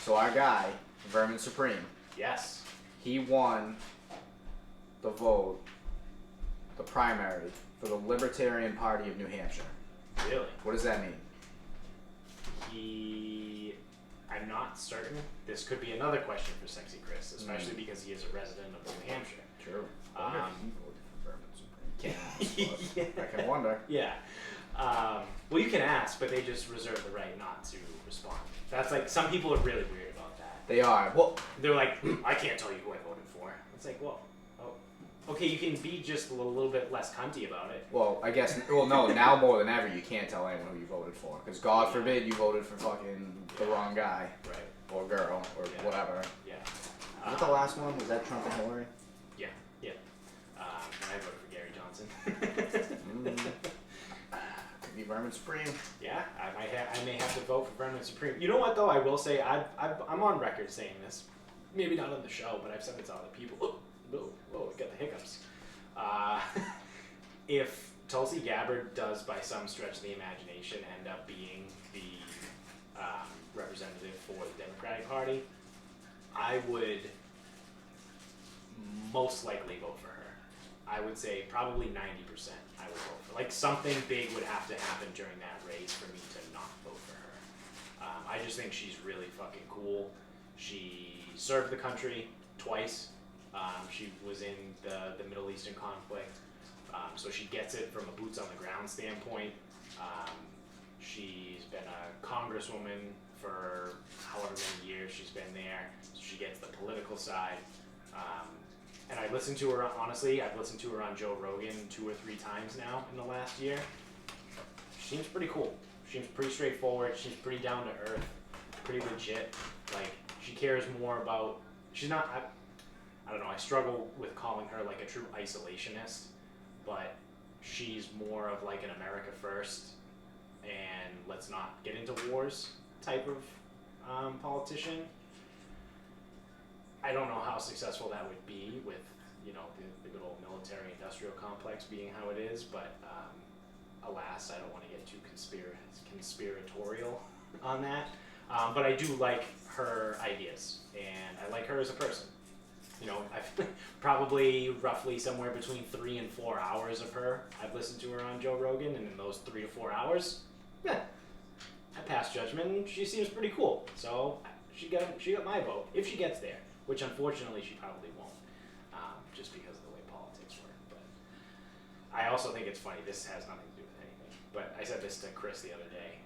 Speaker 2: So our guy, Vermin Supreme.
Speaker 1: Yes.
Speaker 2: He won the vote, the primary, for the Libertarian Party of New Hampshire.
Speaker 1: Really?
Speaker 2: What does that mean?
Speaker 1: I'm not certain. This could be another question for Sexy Chris, especially because he is a resident of New Hampshire.
Speaker 2: True. I wonder if he voted for Vermin Supreme. Can't ask, I can wonder.
Speaker 1: Yeah. Well, you can ask, but they just reserve the right not to respond. That's like, some people are really weird about that.
Speaker 2: They are. Well,
Speaker 1: they're like, I can't tell you who I voted for. It's like, well, okay, you can be just a little bit less cunty about it.
Speaker 2: Well, I guess, no, now more than ever, you can't tell anyone who you voted for. Because God forbid you voted for fucking the wrong guy.
Speaker 1: Right.
Speaker 2: Or girl, or whatever.
Speaker 1: Yeah.
Speaker 2: Was that the last one? Was that Trump and Hillary?
Speaker 1: Yeah. And I voted for Gary Johnson.
Speaker 2: Could be Vermin Supreme.
Speaker 1: Yeah, I may have to vote for Vermin Supreme. You know what, though? I will say, I'm on record saying this. Maybe not on the show, but I've said it to other people. Whoa, I got the hiccups. If Tulsi Gabbard does, by some stretch of the imagination, end up being the representative for the Democratic Party, I would most likely vote for her. I would say probably 90% I would vote for. Like, something big would have to happen during that race for me to not vote for her. I just think she's really fucking cool. She served the country twice. She was in the Middle Eastern conflict, so she gets it from a boots on the ground standpoint. She's been a congresswoman for however many years she's been there, so she gets the political side. And I listened to her, honestly, I've listened to her on Joe Rogan 2 or 3 times now in the last year. She seems pretty cool. Seems pretty straightforward. She's pretty down to earth, pretty legit. Like, she cares more about. She's not. I don't know. I struggle with calling her like a true isolationist, but she's more of like an America first and let's not get into wars type of politician. I don't know how successful that would be with, the good old military-industrial complex being how it is, but alas, I don't want to get too conspiratorial on that. But I do like her ideas, and I like her as a person. I've probably roughly somewhere between 3 and 4 hours of her. I've listened to her on Joe Rogan, and in those 3 to 4 hours, I pass judgment, and she seems pretty cool. So she got my vote if she gets there, which unfortunately she probably won't, just because of the way politics work. But I also think it's funny. This has nothing to do with anything, but I said this to Chris the other day.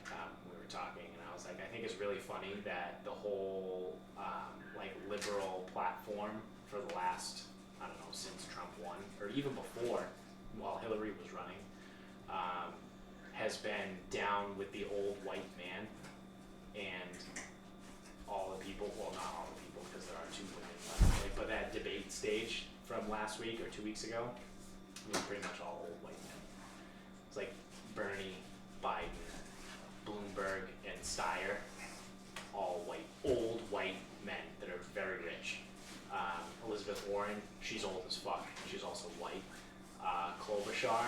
Speaker 1: We were talking, and I was like, I think it's really funny that the whole liberal platform for the last, I don't know, since Trump won, or even before, while Hillary was running, has been down with the old white man and all the people, well, not all the people, because there are 2 women left, but that debate stage from last week or 2 weeks ago, it was pretty much all old white men. It's like Bernie, Biden, Bloomberg, and Steyer, all white, old white men that are very rich. Elizabeth Warren, she's old as fuck. She's also white. Klobuchar,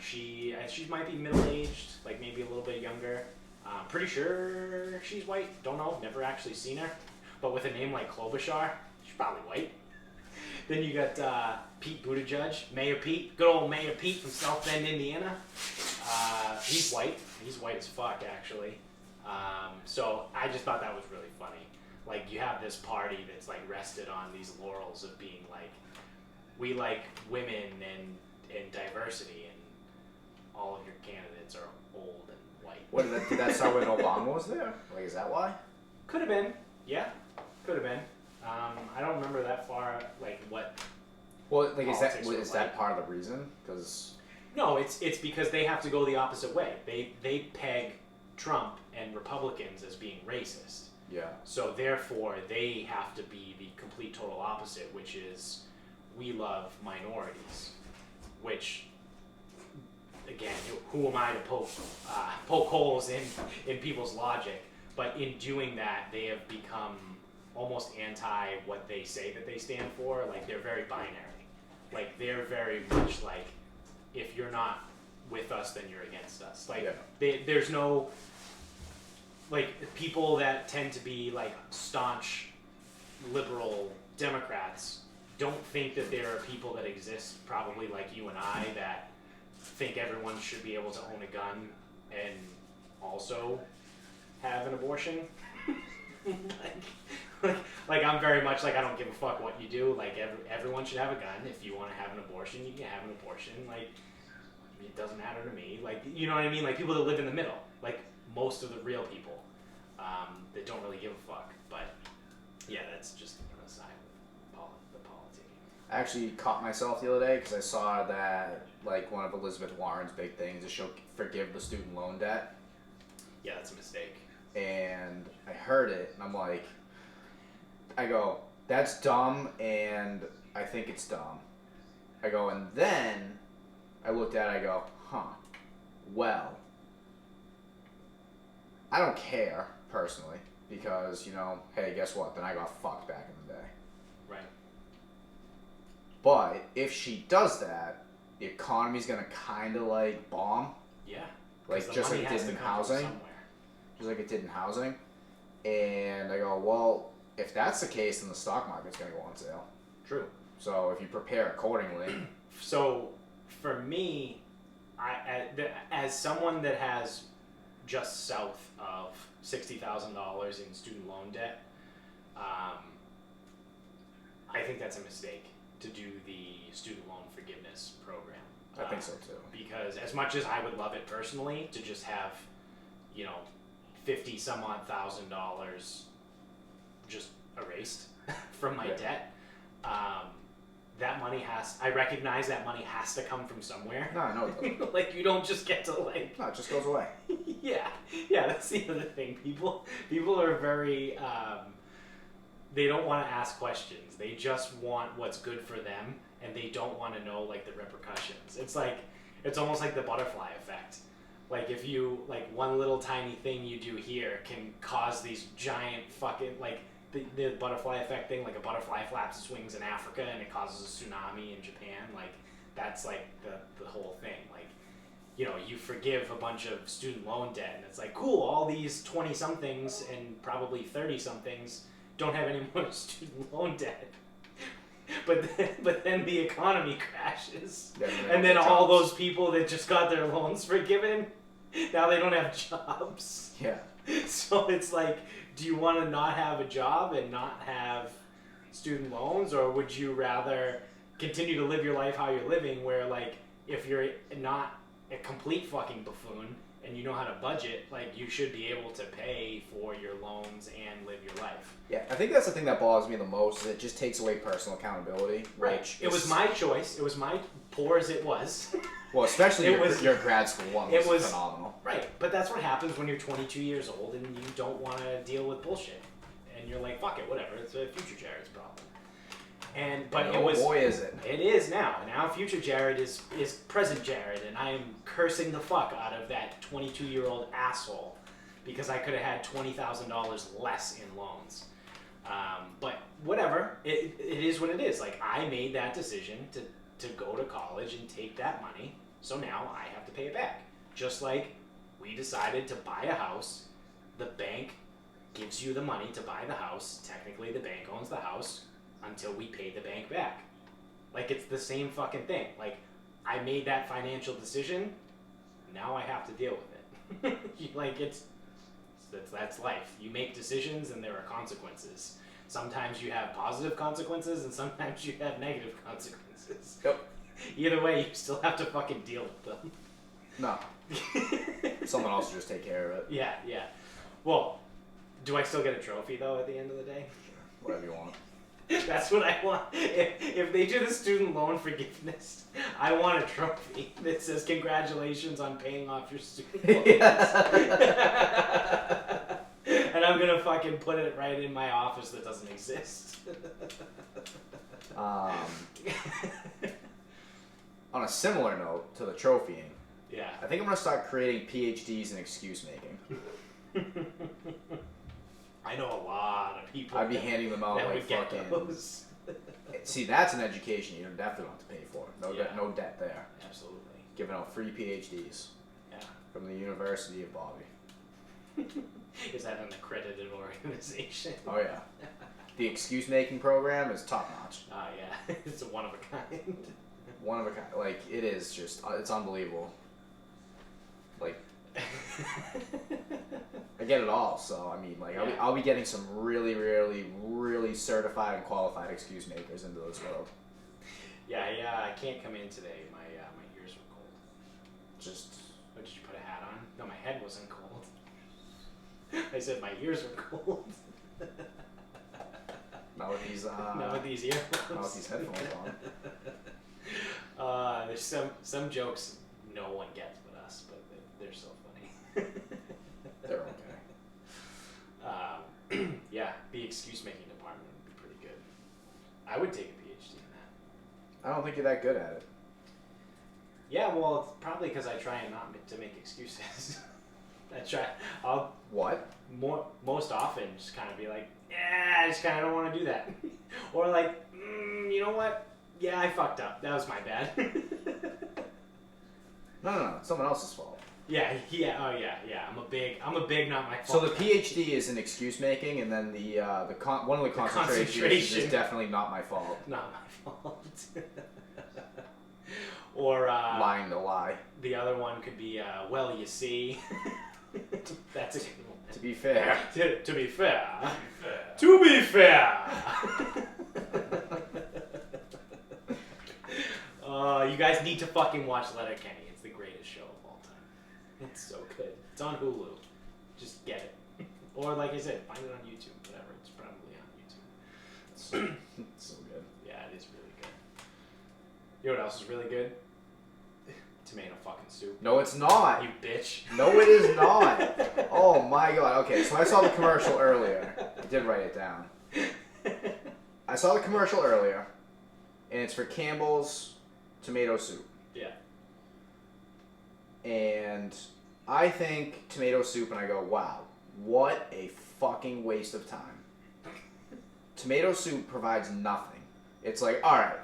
Speaker 1: she might be middle-aged, like maybe a little bit younger. Pretty sure she's white. Don't know. Never actually seen her. But with a name like Klobuchar, she's probably white. Then you got Pete Buttigieg, Mayor Pete, good old Mayor Pete from South Bend, Indiana. He's white. He's white as fuck, actually. So I just thought that was really funny. Like, you have this party that's like rested on these laurels of being like, we like women and diversity, and all of your candidates are old and white.
Speaker 2: What did that start when Obama was there? Like, is that why?
Speaker 1: Could have been. Yeah, could have been. I don't remember that far. Like what?
Speaker 2: Well, like is that part of the reason? Because
Speaker 1: no, it's because they have to go the opposite way. They peg Trump and Republicans as being racist.
Speaker 2: Yeah. So
Speaker 1: therefore, they have to be the complete total opposite, which is we love minorities. Which, again, who am I to poke holes in people's logic? But in doing that, they have become almost anti what they say that they stand for. Like, they're very binary. Like, they're very much like, if you're not with us, then you're against us. Like, there's no, like, people that tend to be, like, staunch liberal Democrats don't think that there are people that exist, probably like you and I, that think everyone should be able to own a gun and also have an abortion. like I'm very much like, I don't give a fuck what you do. Like, everyone should have a gun. If you want to have an abortion, you can have an abortion. Like, it doesn't matter to me. Like, you know what I mean? Like, people that live in the middle. Like, most of the real people that don't really give a fuck. But, yeah, that's just an aside with the politicking.
Speaker 2: I actually caught myself the other day because I saw that, like, one of Elizabeth Warren's big things is she'll forgive the student loan debt.
Speaker 1: Yeah, that's a mistake.
Speaker 2: And I heard it, and I'm like, I go, that's dumb, and I think it's dumb. I go, and then I looked at it, I go, well, I don't care, personally, because, hey, guess what? Then I got fucked back in the day.
Speaker 1: Right.
Speaker 2: But if she does that, the economy's going to kind of, like, bomb.
Speaker 1: Yeah.
Speaker 2: Like, just like it did in housing. Just like it did in housing. And I go, well, if that's the case, then the stock market's going to go on sale.
Speaker 1: True.
Speaker 2: So if you prepare accordingly.
Speaker 1: So for me, as someone that has just south of $60,000 in student loan debt, I think that's a mistake to do the student loan forgiveness program.
Speaker 2: I think so too.
Speaker 1: Because as much as I would love it personally to just have, $50 some odd thousand just erased from my debt, that money I recognize that money has to come from somewhere.
Speaker 2: No, I know it doesn't.
Speaker 1: Like, you don't just get to, like...
Speaker 2: No, it just goes away.
Speaker 1: Yeah, that's the other thing. People are very, they don't want to ask questions. They just want what's good for them, and they don't want to know, like, the repercussions. It's almost like the butterfly effect. Like, if you, like, one little tiny thing you do here can cause these giant fucking, like, the butterfly effect thing, like a butterfly flaps its wings in Africa and it causes a tsunami in Japan. Like, that's, like, the whole thing. Like, you know, you forgive a bunch of student loan debt, and it's like, cool, all these 20-somethings and probably 30-somethings don't have any more student loan debt. But then the economy crashes, and then all those people that just got their loans forgiven, now they don't have jobs.
Speaker 2: Yeah.
Speaker 1: So it's like, do you want to not have a job and not have student loans, or would you rather continue to live your life how you're living, where, like, if you're not a complete fucking buffoon and you know how to budget, like, you should be able to pay for your loans and live your life.
Speaker 2: Yeah, I think that's the thing that bothers me the most, is it just takes away personal accountability.
Speaker 1: Right. It was my choice. It was my poor as it was.
Speaker 2: Well, especially your grad school one was phenomenal.
Speaker 1: Right, but that's what happens when you're 22 years old and you don't want to deal with bullshit. And you're like, fuck it, whatever. It's a future Jared's problem.
Speaker 2: Boy, is it.
Speaker 1: It is now. Now future Jared is present Jared, and I am cursing the fuck out of that 22-year-old asshole because I could have had $20,000 less in loans. But whatever, it is what it is. Like, I made that decision to go to college and take that money, so now I have to pay it back. Just like we decided to buy a house, the bank gives you the money to buy the house. Technically, the bank owns the house until we pay the bank back. Like, it's the same fucking thing. Like, I made that financial decision, now I have to deal with it. Like, that's life. You make decisions and there are consequences. Sometimes you have positive consequences and sometimes you have negative consequences.
Speaker 2: Yep.
Speaker 1: Either way, you still have to fucking deal with them.
Speaker 2: No. Someone else will just take care of it.
Speaker 1: Yeah. Well, do I still get a trophy, though, at the end of the day?
Speaker 2: Whatever you want.
Speaker 1: That's what I want. If they do the student loan forgiveness, I want a trophy that says congratulations on paying off your student loans. And I'm gonna fucking put it right in my office that doesn't exist.
Speaker 2: On a similar note to the trophying,
Speaker 1: yeah,
Speaker 2: I think I'm gonna start creating PhDs in excuse making.
Speaker 1: I know a lot of people.
Speaker 2: I'd be handing them out
Speaker 1: that
Speaker 2: like
Speaker 1: would get
Speaker 2: fucking.
Speaker 1: those.
Speaker 2: See, that's an education you definitely don't have to pay for. No debt there.
Speaker 1: Absolutely.
Speaker 2: Giving out free PhDs.
Speaker 1: Yeah.
Speaker 2: From the University of Bobby.
Speaker 1: Is that an accredited organization?
Speaker 2: Oh yeah. The excuse making program is top notch.
Speaker 1: Oh yeah, it's a one of a kind.
Speaker 2: One of a kind. Like, it is just, it's unbelievable. Like, I get it all, so I mean, like,
Speaker 1: Yeah.
Speaker 2: I'll be getting some really, really, really certified and qualified excuse makers into this world.
Speaker 1: Yeah, I can't come in today. My ears were cold.
Speaker 2: Just.
Speaker 1: Oh, did you put a hat on? No, my head wasn't cold. I said my ears were cold.
Speaker 2: Not with these.
Speaker 1: Not with these earphones.
Speaker 2: Not with these headphones
Speaker 1: on. There's some jokes no one gets but us, but they're so funny.
Speaker 2: They're okay.
Speaker 1: Yeah, the excuse making department would be pretty good. I would take a PhD in that.
Speaker 2: I don't think you're that good at it.
Speaker 1: Yeah, well, it's probably because I try and not to make excuses. I'll most often just kind of be like, yeah, I just kind of don't want to do that. Or like, you know what? Yeah, I fucked up. That was my bad.
Speaker 2: No, it's someone else's fault.
Speaker 1: Yeah, oh yeah. I'm a big not my fault.
Speaker 2: So the PhD is in excuse making, and then one of the concentrations is definitely not my fault.
Speaker 1: Not my fault. Or
Speaker 2: lying to lie.
Speaker 1: The other one could be, well, you see. That's a good one.
Speaker 2: To be fair.
Speaker 1: To be fair. To be fair. You guys need to fucking watch Letterkenny. It's the greatest show of all time. It's so good. It's on Hulu. Just get it. Or like I said, find it on YouTube. Whatever. It's probably on YouTube.
Speaker 2: It's so good.
Speaker 1: Yeah, it is really good. You know what else is really good? Tomato fucking soup.
Speaker 2: No, it's not.
Speaker 1: You bitch.
Speaker 2: No, it is not. Oh my god. Okay, so I saw the commercial earlier. I did write it down. I saw the commercial earlier, and it's for Campbell's tomato soup.
Speaker 1: Yeah.
Speaker 2: And I think tomato soup, and I go, wow, what a fucking waste of time. Tomato soup provides nothing. It's like, all right,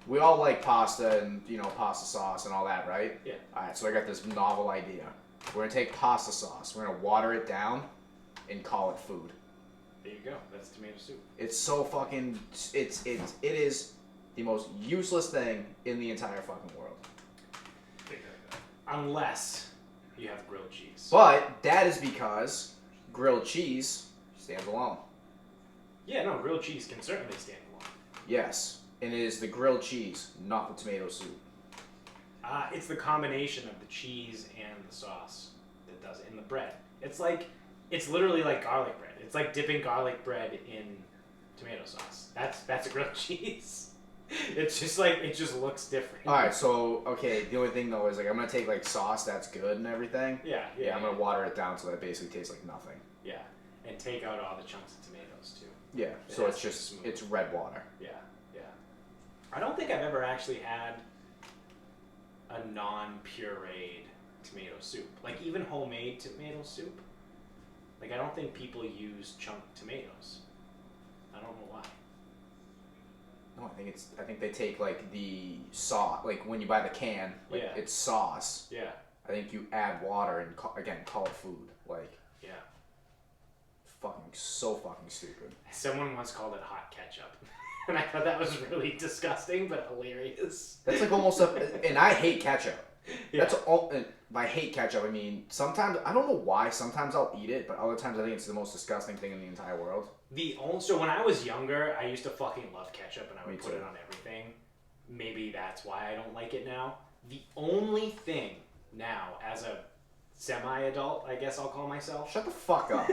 Speaker 2: we all like pasta and, you know, pasta sauce and all that, right?
Speaker 1: Yeah.
Speaker 2: All right, so I got this novel idea. We're going to take pasta sauce, we're going to water it down and call it food.
Speaker 1: There you go. That's tomato soup.
Speaker 2: It's so fucking, it is the most useless thing in the entire fucking world.
Speaker 1: Unless you have grilled cheese.
Speaker 2: But that is because grilled cheese stands alone.
Speaker 1: Yeah, no, grilled cheese can certainly stand alone.
Speaker 2: Yes, and it is the grilled cheese, not the tomato soup.
Speaker 1: It's the combination of the cheese and the sauce that does it, and the bread. It's literally like garlic bread. It's like dipping garlic bread in tomato sauce. That's a grilled cheese. It's just like, it just looks different.
Speaker 2: Alright, so, okay, the only thing though is, like, I'm gonna take, like, sauce that's good and everything.
Speaker 1: Yeah.
Speaker 2: I'm gonna water it down so that it basically tastes like nothing.
Speaker 1: Yeah, and take out all the chunks of tomatoes too.
Speaker 2: Yeah, so it's just,
Speaker 1: smooth.
Speaker 2: it's red water.
Speaker 1: Yeah. I don't think I've ever actually had a non-pureed tomato soup. Like, even homemade tomato soup. Like, I don't think people use chunked tomatoes. I don't know why.
Speaker 2: No, I think they take, like, the sauce, like, when you buy the can, like,
Speaker 1: Yeah.
Speaker 2: it's sauce.
Speaker 1: Yeah.
Speaker 2: I think you add water and, again, call it food. Like,
Speaker 1: Yeah.
Speaker 2: so fucking stupid.
Speaker 1: Someone once called it hot ketchup. And I thought that was really disgusting, but hilarious.
Speaker 2: That's like almost and I hate ketchup.
Speaker 1: Yeah.
Speaker 2: That's all. And by hate ketchup, I mean sometimes I don't know why. Sometimes I'll eat it, but other times I think it's the most disgusting thing in the entire world.
Speaker 1: So when I was younger, I used to fucking love ketchup, and I would
Speaker 2: Me
Speaker 1: put
Speaker 2: too.
Speaker 1: it on everything. Maybe that's why I don't like it now. The only thing now, as a semi-adult, I guess I'll call myself,
Speaker 2: Shut the fuck up.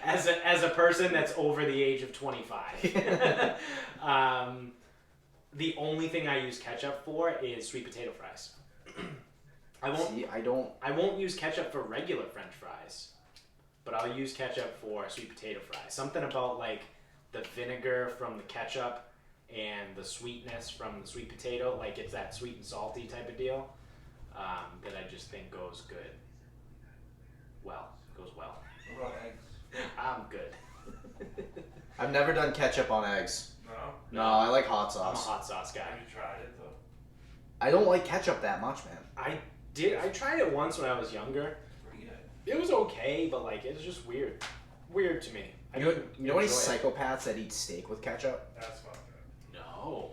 Speaker 1: as a person that's over the age of 25, the only thing I use ketchup for is sweet potato fries. I won't use ketchup for regular French fries, but I'll use ketchup for sweet potato fries. Something about like the vinegar from the ketchup and the sweetness from the sweet potato, like it's that sweet and salty type of deal, that I just think goes good. Goes well.
Speaker 3: What about eggs?
Speaker 1: I'm good.
Speaker 2: I've never done ketchup on eggs.
Speaker 3: No?
Speaker 2: No, I like hot
Speaker 1: I'm a
Speaker 2: sauce.
Speaker 1: hot sauce guy.
Speaker 3: Have you tried it though?
Speaker 2: I don't like ketchup that much, man.
Speaker 1: I tried it once when I was younger.
Speaker 3: Pretty good.
Speaker 1: It was okay, but like it was just weird. Weird to me.
Speaker 2: You know any
Speaker 1: enjoy it.
Speaker 2: psychopaths that eat steak with ketchup?
Speaker 3: That's fucked up.
Speaker 1: No.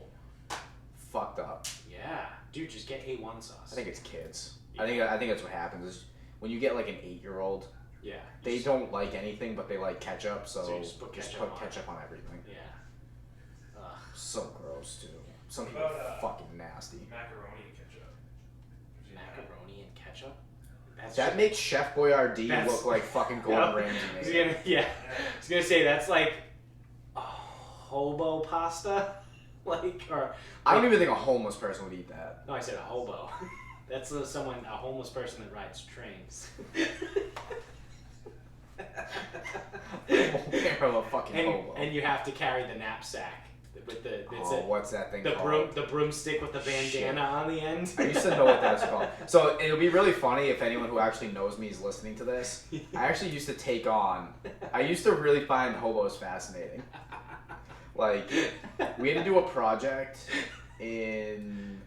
Speaker 2: Fucked up.
Speaker 1: Yeah. Dude, just get A1 sauce.
Speaker 2: I think it's kids.
Speaker 1: Yeah.
Speaker 2: I think that's what happens is when you get like an 8-year-old,
Speaker 1: Yeah.
Speaker 2: they don't like anything but they like ketchup, so,
Speaker 1: So you just put ketchup on.
Speaker 2: everything.
Speaker 1: Yeah. Ugh.
Speaker 2: So gross too. Some
Speaker 3: What
Speaker 2: people
Speaker 3: about,
Speaker 2: are fucking nasty.
Speaker 3: Macaroni and ketchup. Have you seen that?
Speaker 1: Macaroni and ketchup? That's
Speaker 2: That
Speaker 1: just-
Speaker 2: makes Chef Boyardee
Speaker 1: That's-
Speaker 2: look like fucking Gordon
Speaker 1: Yep.
Speaker 2: Ramsay.
Speaker 1: I was
Speaker 2: made it.
Speaker 1: gonna, yeah. I was gonna say that's like a hobo pasta, like or.
Speaker 2: I don't even think a homeless person would eat that.
Speaker 1: No, I said a hobo. That's a homeless person that rides trains.
Speaker 2: Of a fucking hobo.
Speaker 1: and you have to carry the knapsack with the
Speaker 2: What's that thing
Speaker 1: the
Speaker 2: called?
Speaker 1: broomstick with the bandana
Speaker 2: Shit.
Speaker 1: on the end.
Speaker 2: I used to know what that's called. So it'll be really funny if anyone who actually knows me is listening to this. I actually used to I used to really find hobos fascinating. Like, we had to do a project in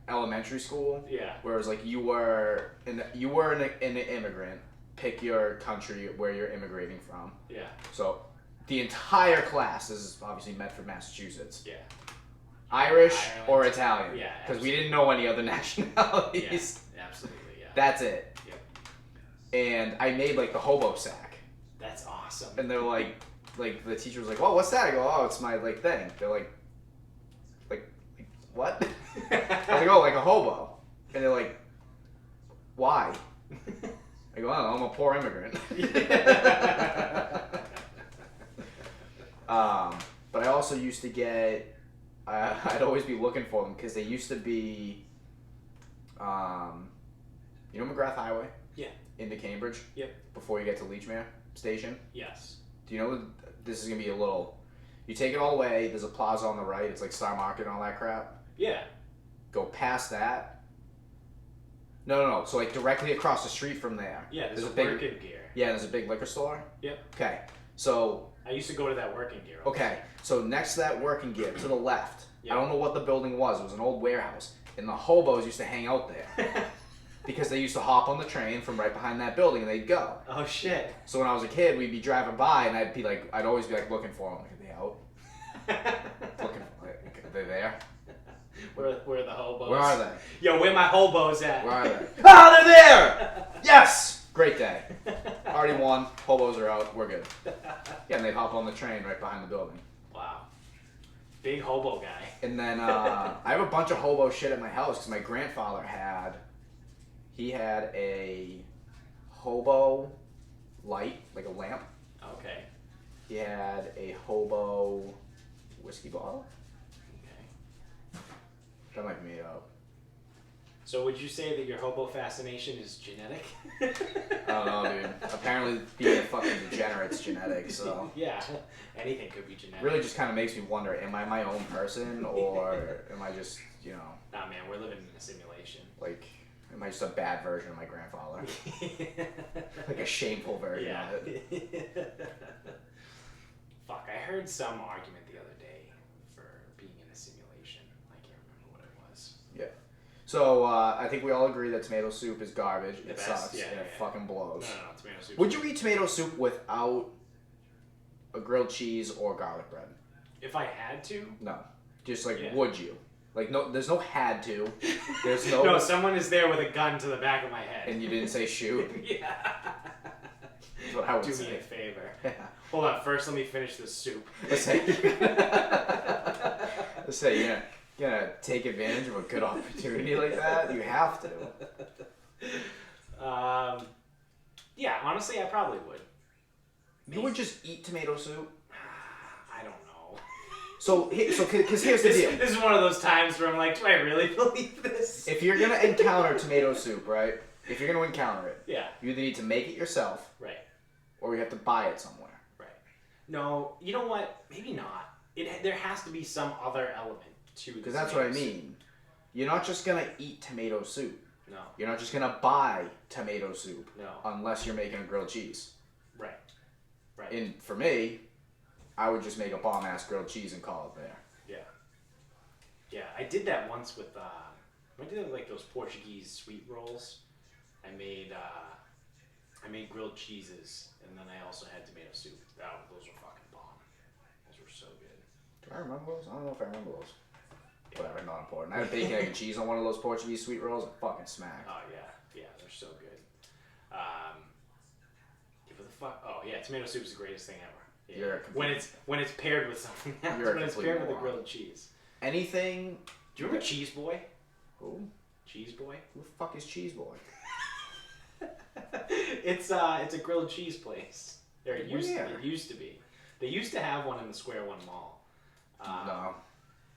Speaker 2: elementary school
Speaker 1: Yeah.
Speaker 2: where it was like you were an immigrant. Pick your country where you're immigrating from.
Speaker 1: Yeah.
Speaker 2: So the entire class, this is obviously meant for Massachusetts,
Speaker 1: Yeah.
Speaker 2: Irish
Speaker 1: Ireland.
Speaker 2: or Italian.
Speaker 1: Yeah,
Speaker 2: Because we didn't know any other nationalities.
Speaker 1: Yeah. Absolutely. Yeah.
Speaker 2: That's it.
Speaker 1: Yep.
Speaker 2: And I made like the hobo sack.
Speaker 1: That's awesome.
Speaker 2: And they're like the teacher was like, "Well, what's that?" I go, "Oh, it's my like thing." They're like what? I was like, "Oh, like a hobo." And they're like, "Why?" I go, "Oh, I'm a poor immigrant." But I also used to get, I'd always be looking for them because they used to be, you know McGrath Highway?
Speaker 1: Yeah.
Speaker 2: Into Cambridge?
Speaker 1: Yep.
Speaker 2: Before you get to Leechmere Station?
Speaker 1: Yes.
Speaker 2: Do you know, this is going to be a little, you take it all the way, there's a plaza on the right, it's like Star Market and all that crap.
Speaker 1: Yeah.
Speaker 2: Go past that. No. So like directly across the street from there.
Speaker 1: Yeah, there's a
Speaker 2: big
Speaker 1: working gear.
Speaker 2: Yeah, there's a big liquor store.
Speaker 1: Yep.
Speaker 2: Okay. So
Speaker 1: I used to go to that working gear.
Speaker 2: okay. So next to that working gear, to the left.
Speaker 1: Yep.
Speaker 2: I don't know what the building was. It was an old warehouse, and the hobos used to hang out there because they used to hop on the train from right behind that building and they'd go.
Speaker 1: Oh shit.
Speaker 2: So when I was a kid, we'd be driving by and I'd always be like looking for them. Like, are they out? Looking for them. Are they there?
Speaker 1: Where are the hobos?
Speaker 2: Where are they?
Speaker 1: Yo, where my hobos at?
Speaker 2: Where are they? Ah, they're there! Yes! Great day. Already won. Hobos are out. We're good. Yeah, and they'd hop on the train right behind the building.
Speaker 1: Wow. Big hobo guy.
Speaker 2: And then I have a bunch of hobo shit at my house because my grandfather had a hobo light, like a lamp.
Speaker 1: Okay.
Speaker 2: He had a hobo whiskey bottle.
Speaker 1: Okay.
Speaker 2: That might be made up.
Speaker 1: So would you say that your hobo fascination is genetic?
Speaker 2: I don't know, dude. Apparently being a fucking degenerate's genetic, so.
Speaker 1: Yeah. Anything could be genetic.
Speaker 2: Really just kind of makes me wonder, am I my own person or am I just, you know,
Speaker 1: Nah, man, we're living in a simulation.
Speaker 2: like, am I just a bad version of my grandfather? Like a shameful version
Speaker 1: Yeah.
Speaker 2: of it.
Speaker 1: Fuck, I heard some argument the other day for being in a simulation. I can't remember what it was.
Speaker 2: Yeah. So, I think we all agree that tomato soup is garbage.
Speaker 1: The
Speaker 2: It
Speaker 1: best,
Speaker 2: sucks
Speaker 1: yeah,
Speaker 2: and it
Speaker 1: yeah.
Speaker 2: fucking blows.
Speaker 1: No, tomato soup.
Speaker 2: Would you eat tomato soup without a grilled cheese or garlic bread?
Speaker 1: If I had to?
Speaker 2: No. Just like,
Speaker 1: Yeah.
Speaker 2: would you? Like, no, there's no had to. There's no.
Speaker 1: No, someone is there with a gun to the back of my head.
Speaker 2: And you didn't say shoot.
Speaker 1: Yeah.
Speaker 2: That's what I would
Speaker 1: Do
Speaker 2: say.
Speaker 1: me a favor.
Speaker 2: Yeah.
Speaker 1: Hold on, first let me finish this soup.
Speaker 2: Let's say, you're gonna take advantage of a good opportunity like that? You have to.
Speaker 1: Yeah, honestly, I probably would.
Speaker 2: You would just eat tomato soup?
Speaker 1: I don't know.
Speaker 2: So because here's the deal.
Speaker 1: This is one of those times where I'm like, do I really believe this?
Speaker 2: If you're gonna encounter tomato soup, right? If you're gonna encounter it,
Speaker 1: Yeah.
Speaker 2: you either need to make it yourself,
Speaker 1: Right.
Speaker 2: or you have to buy it somewhere.
Speaker 1: Right. No, you know what? Maybe not. There has to be some other element to the
Speaker 2: Because that's what I
Speaker 1: tomato soup.
Speaker 2: mean. You're not just gonna eat tomato soup.
Speaker 1: No.
Speaker 2: You're not just gonna buy tomato soup.
Speaker 1: No.
Speaker 2: Unless you're making a grilled cheese.
Speaker 1: Right. Right.
Speaker 2: And for me, I would just make a bomb ass grilled cheese and call it there.
Speaker 1: Yeah. Yeah, I did that once with I did like those Portuguese sweet rolls. I made grilled cheeses, and then I also had tomato soup. Those were fucking bomb. Those were so good.
Speaker 2: Do I remember those? I don't know if I remember those. Whatever, not important. I had bacon, egg, and cheese on one of those Portuguese sweet rolls. It fucking smacked.
Speaker 1: Oh yeah, yeah, they're so good. What the fuck? Oh yeah, tomato soup is the greatest thing ever. Yeah. When it's paired with something else.
Speaker 2: You're a
Speaker 1: When it's
Speaker 2: complete
Speaker 1: paired with a
Speaker 2: moron.
Speaker 1: grilled cheese.
Speaker 2: Anything.
Speaker 1: Do you remember Cheese Boy?
Speaker 2: Who?
Speaker 1: Cheese Boy?
Speaker 2: Who the fuck is Cheese Boy?
Speaker 1: It's a grilled cheese place. It
Speaker 2: Where?
Speaker 1: used to be. They used to have one in the Square One Mall.
Speaker 2: No.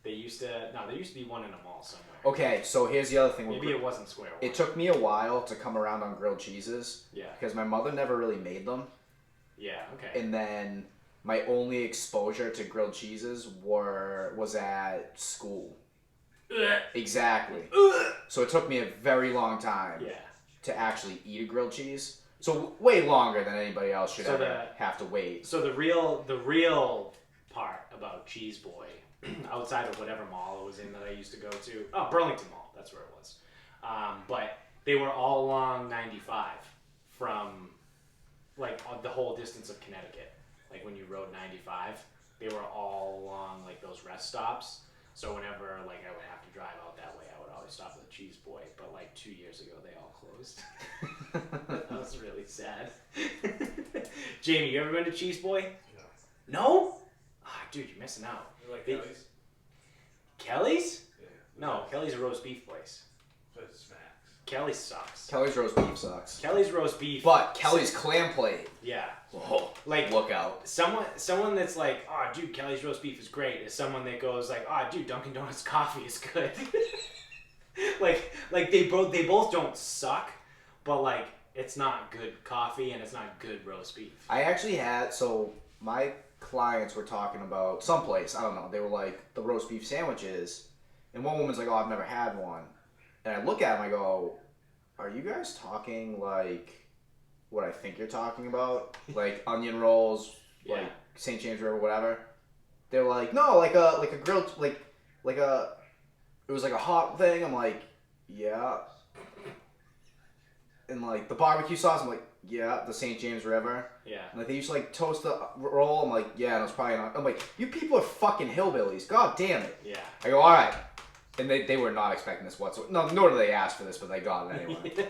Speaker 1: There used to be one in a mall somewhere.
Speaker 2: Okay, so here's the other thing.
Speaker 1: Maybe it wasn't Square One.
Speaker 2: It took me a while to come around on grilled cheeses.
Speaker 1: Yeah.
Speaker 2: Because my mother never really made them.
Speaker 1: Yeah. Okay.
Speaker 2: And then my only exposure to grilled cheeses was at school. Exactly. So it took me a very long time
Speaker 1: Yeah.
Speaker 2: to actually eat a grilled cheese. So way longer than anybody else should
Speaker 1: So
Speaker 2: ever have to wait.
Speaker 1: So the real part about Cheese Boy, outside of whatever mall it was in that I used to go to, Burlington Mall, that's where it was. But they were all along 95 from like the whole distance of Connecticut. Like when you rode 95, they were all along like those rest stops. So whenever like I would have to drive out that way, I would always stop at the Cheese Boy. But like 2 years ago, they all closed. That was really sad. Jamie, you ever been to Cheese Boy?
Speaker 3: No.
Speaker 1: No? Ah, dude, you're missing out.
Speaker 3: You like
Speaker 1: They-
Speaker 3: Kelly's?
Speaker 1: Kelly's?
Speaker 3: Yeah.
Speaker 1: No, Kelly's a roast beef place.
Speaker 3: But it smacks.
Speaker 1: Kelly's sucks.
Speaker 2: Kelly's roast beef sucks.
Speaker 1: Kelly's roast beef.
Speaker 2: But Kelly's clam plate.
Speaker 1: Yeah.
Speaker 2: Oh,
Speaker 1: Like
Speaker 2: look out.
Speaker 1: someone that's like, oh, dude, Kelly's roast beef is great, is someone that goes like, oh, dude, Dunkin' Donuts coffee is good. like they both don't suck, but like it's not good coffee and it's not good roast beef.
Speaker 2: I actually had, so my clients were talking about someplace, I don't know, they were like, the roast beef sandwiches, and one woman's like, oh, I've never had one. And I look at them, I go, are you guys talking like what I think you're talking about? Like onion rolls,
Speaker 1: Yeah.
Speaker 2: like St. James River, whatever. They're like, no, like a grilled, like a, it was like a hot thing. I'm like, yeah. And like the barbecue sauce, I'm like, yeah, the St. James River.
Speaker 1: Yeah.
Speaker 2: And like they used to like toast the roll. I'm like, yeah, and it's probably not. I'm like, you people are fucking hillbillies. God damn it.
Speaker 1: Yeah.
Speaker 2: I go, all right. And they were not expecting this whatsoever. No, nor did they ask for this, but they got it anyway.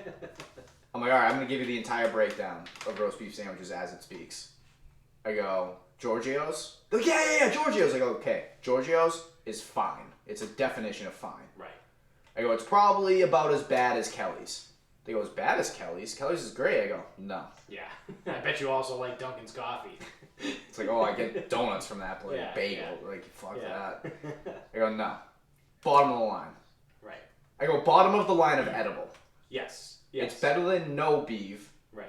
Speaker 2: I'm like, all right, I'm going to give you the entire breakdown of roast beef sandwiches as it speaks. I go, Giorgio's? They're like, yeah, Giorgio's. I go, okay, Giorgio's is fine. It's a definition of fine.
Speaker 1: Right.
Speaker 2: I go, it's probably about as bad as Kelly's. They go, as bad as Kelly's? Kelly's is great. I go, no.
Speaker 1: Yeah. I bet you also like Dunkin's coffee.
Speaker 2: It's like, oh, I get donuts from that place.
Speaker 1: Yeah,
Speaker 2: Bagel.
Speaker 1: yeah.
Speaker 2: Like, fuck
Speaker 1: Yeah.
Speaker 2: that. I go, no. Bottom of the line.
Speaker 1: Right.
Speaker 2: I go, bottom of the line of edible.
Speaker 1: Yes. Yes.
Speaker 2: It's better than no beef.
Speaker 1: Right.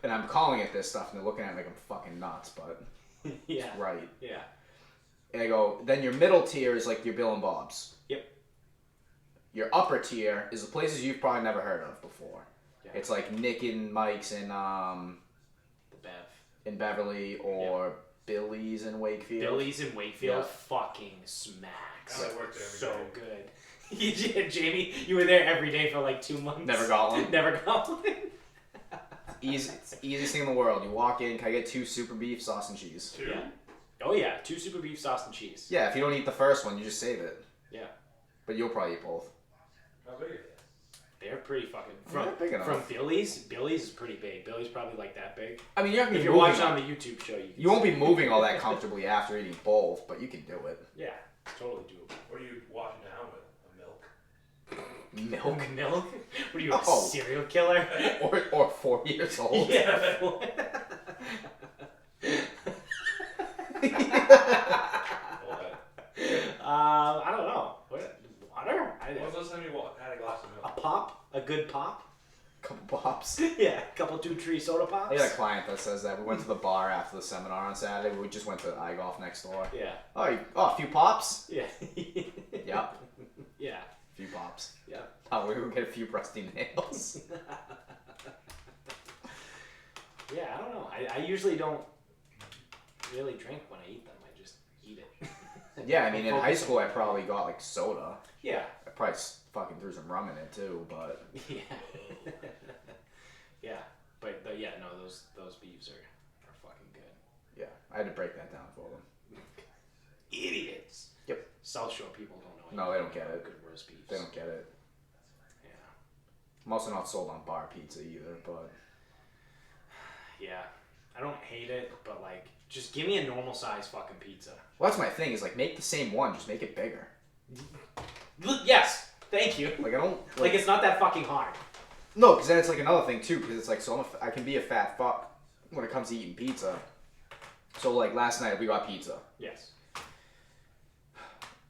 Speaker 2: And I'm calling it this stuff, and they're looking at me like I'm fucking nuts, but
Speaker 1: Yeah.
Speaker 2: it's right.
Speaker 1: Yeah.
Speaker 2: And I go, then your middle tier is like your Bill and Bob's.
Speaker 1: Yep.
Speaker 2: Your upper tier is the places you've probably never heard of before.
Speaker 1: Yeah.
Speaker 2: It's like Nick and Mike's in
Speaker 1: The Bev.
Speaker 2: in Beverly, or Billy's in Wakefield.
Speaker 1: Billy's in Wakefield
Speaker 2: Yeah.
Speaker 1: fucking smacks.
Speaker 3: I worked there every
Speaker 1: So
Speaker 3: day.
Speaker 1: good. Yeah, Jamie, you were there every day for like 2 months.
Speaker 2: Never got one.
Speaker 1: Never got one.
Speaker 2: It's the easiest thing in the world. You walk in, can I get 2 super beef, sauce and cheese?
Speaker 3: 2?
Speaker 1: Yeah. Oh yeah, 2 super beef, sauce and cheese.
Speaker 2: Yeah, if you don't eat the first one, you just save it.
Speaker 1: Yeah.
Speaker 2: But you'll probably eat both.
Speaker 3: How big is it?
Speaker 1: They're pretty fucking.
Speaker 2: They're big enough.
Speaker 1: From Billy's is pretty big. Billy's probably like that big.
Speaker 2: I mean, you're not gonna
Speaker 1: If
Speaker 2: be
Speaker 1: you're
Speaker 2: moving
Speaker 1: watching
Speaker 2: all-
Speaker 1: on the YouTube show, you can
Speaker 2: You won't
Speaker 1: see.
Speaker 2: be moving all that comfortably after eating both, but you can do it.
Speaker 1: Yeah, it's totally doable.
Speaker 3: What are you washing down with? A milk?
Speaker 2: Milk.
Speaker 1: Milk? What are you, a
Speaker 2: Oh.
Speaker 1: serial killer?
Speaker 2: or 4 years old.
Speaker 1: Yeah.
Speaker 3: What?
Speaker 1: I don't know. What? Water?
Speaker 3: When was the last time you had a glass of
Speaker 1: A
Speaker 3: milk?
Speaker 1: pop? A good pop?
Speaker 2: Couple pops.
Speaker 1: Yeah, a couple 2-3 soda pops.
Speaker 2: I got a client that says that. We went to the bar after the seminar on Saturday. We just went to iGolf next door.
Speaker 1: Yeah.
Speaker 2: Oh, a few pops?
Speaker 1: Yeah.
Speaker 2: Yep.
Speaker 1: Yeah.
Speaker 2: A few pops.
Speaker 1: Yeah.
Speaker 2: Oh, we would get a few rusty nails.
Speaker 1: Yeah, I don't know. I usually don't really drink when I eat them. I just eat it.
Speaker 2: Yeah, I mean, in
Speaker 1: Focus
Speaker 2: high
Speaker 1: on-
Speaker 2: school, I probably got like soda.
Speaker 1: Yeah.
Speaker 2: I probably fucking threw some rum in it too, but
Speaker 1: Yeah. Yeah. But yeah, no, those beefs are fucking good.
Speaker 2: yeah, I had to break that down for them.
Speaker 1: Idiots.
Speaker 2: Yep.
Speaker 1: South Shore people don't know.
Speaker 2: No, they
Speaker 1: anything
Speaker 2: don't get
Speaker 1: about
Speaker 2: it.
Speaker 1: Good roast beefs.
Speaker 2: They don't get it.
Speaker 1: Yeah.
Speaker 2: I'm also not sold on bar pizza either, but
Speaker 1: Yeah. I don't hate it, but like, just give me a normal size fucking pizza.
Speaker 2: well, that's my thing. Is like make the same one, just make it bigger.
Speaker 1: Yes. Thank you.
Speaker 2: Like I don't
Speaker 1: Like it's not that fucking hard.
Speaker 2: no, because then it's like another thing too. Because it's like so I can be a fat fuck when it comes to eating pizza. So like last night we got pizza.
Speaker 1: Yes.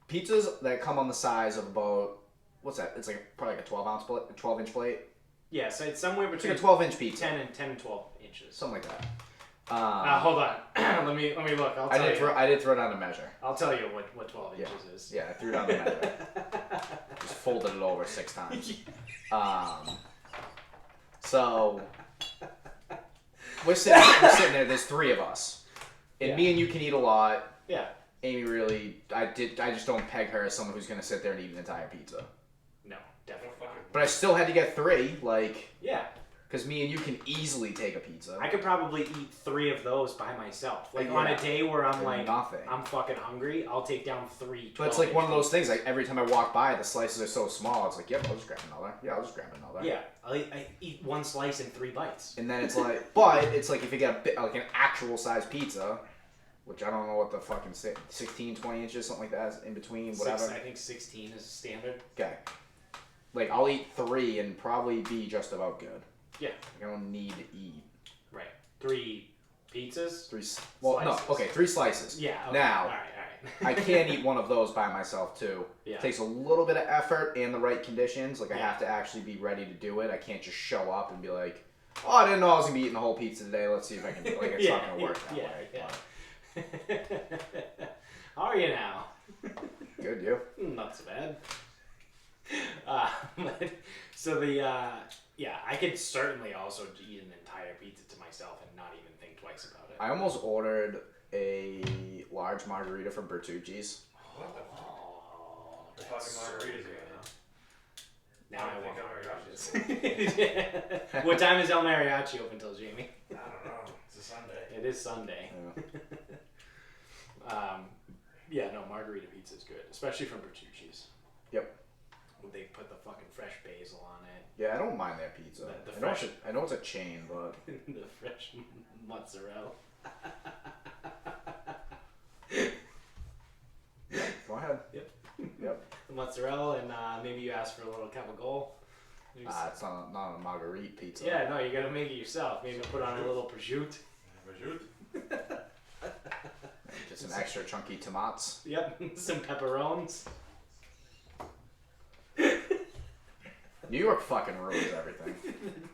Speaker 2: Pizzas that come on the size of about what's that? It's like probably like a 12-ounce plate, a 12-inch plate.
Speaker 1: Yeah, so it's somewhere
Speaker 2: It's like
Speaker 1: between
Speaker 2: a 12-inch pizza,
Speaker 1: 10 and 12 inches.
Speaker 2: something like that.
Speaker 1: Hold on. let me look. I'll
Speaker 2: I
Speaker 1: tell
Speaker 2: did
Speaker 1: you.
Speaker 2: I did throw down a measure.
Speaker 1: I'll tell you what 12
Speaker 2: Yeah.
Speaker 1: inches is.
Speaker 2: Yeah, I threw down the measure. Just folded it over 6 times. So we're sitting there. There's 3 of us, and
Speaker 1: Yeah.
Speaker 2: me and you can eat a lot.
Speaker 1: Yeah.
Speaker 2: Amy really, I just don't peg her as someone who's gonna sit there and eat an entire pizza.
Speaker 1: No, definitely not.
Speaker 2: But I still had to get 3, like,
Speaker 1: Yeah.
Speaker 2: because me and you can easily take a pizza.
Speaker 1: I could probably eat 3 of those by myself. Like
Speaker 2: Yeah.
Speaker 1: on a day where I'm
Speaker 2: And
Speaker 1: like,
Speaker 2: nothing.
Speaker 1: I'm fucking hungry, I'll take down 3.
Speaker 2: But it's like one of those things. Like every time I walk by, the slices are so small. It's like, yep, I'll just grab another. Yeah, I'll just grab another.
Speaker 1: Yeah, I eat 1 slice in 3 bites.
Speaker 2: And then it's like, but it's like if you get a bit like an actual size pizza, which I don't know what the fucking 16, 20 inches, something like that, is in between, whatever.
Speaker 1: I think 16 is standard.
Speaker 2: Okay. Like I'll eat 3 and probably be just about good.
Speaker 1: Yeah.
Speaker 2: Like, I don't need to eat.
Speaker 1: Right. 3 Pizzas?
Speaker 2: Three slices.
Speaker 1: Yeah. Okay.
Speaker 2: Now,
Speaker 1: all right.
Speaker 2: I can't eat one of those by myself too.
Speaker 1: Yeah.
Speaker 2: It takes a little bit of effort and the right conditions. Like I have to actually be ready to do it. I can't just show up and be like, "Oh, I didn't know I was gonna be eating the whole pizza today. Let's see if I can." Like it's not gonna work that way.
Speaker 1: Yeah. How are you now?
Speaker 2: Good, you?
Speaker 1: Not so bad. So I could certainly also eat an entire pizza to myself and not even think twice about it.
Speaker 2: I almost ordered a large margarita from Bertucci's.
Speaker 3: We're talking margaritas again, huh?
Speaker 1: Now I want
Speaker 3: Mariachi's.
Speaker 1: margaritas. What time is El Mariachi open till, Jamie?
Speaker 3: I don't know. It's a Sunday.
Speaker 1: It is Sunday.
Speaker 2: Yeah.
Speaker 1: No, margarita pizza is good, especially from Bertucci's.
Speaker 2: Yep.
Speaker 1: They put the fucking fresh basil on it.
Speaker 2: Yeah, I don't mind that pizza. I know it's a chain, but
Speaker 1: The fresh mozzarella.
Speaker 2: go ahead. Yep.
Speaker 1: The mozzarella and maybe you ask for a little capogoal.
Speaker 2: It's not a margarita pizza.
Speaker 1: Yeah, no, you gotta make it yourself. Maybe put on a little prosciutto.
Speaker 2: Get some extra chunky tomatoes.
Speaker 1: Yep, some pepperones.
Speaker 2: New York fucking ruins everything.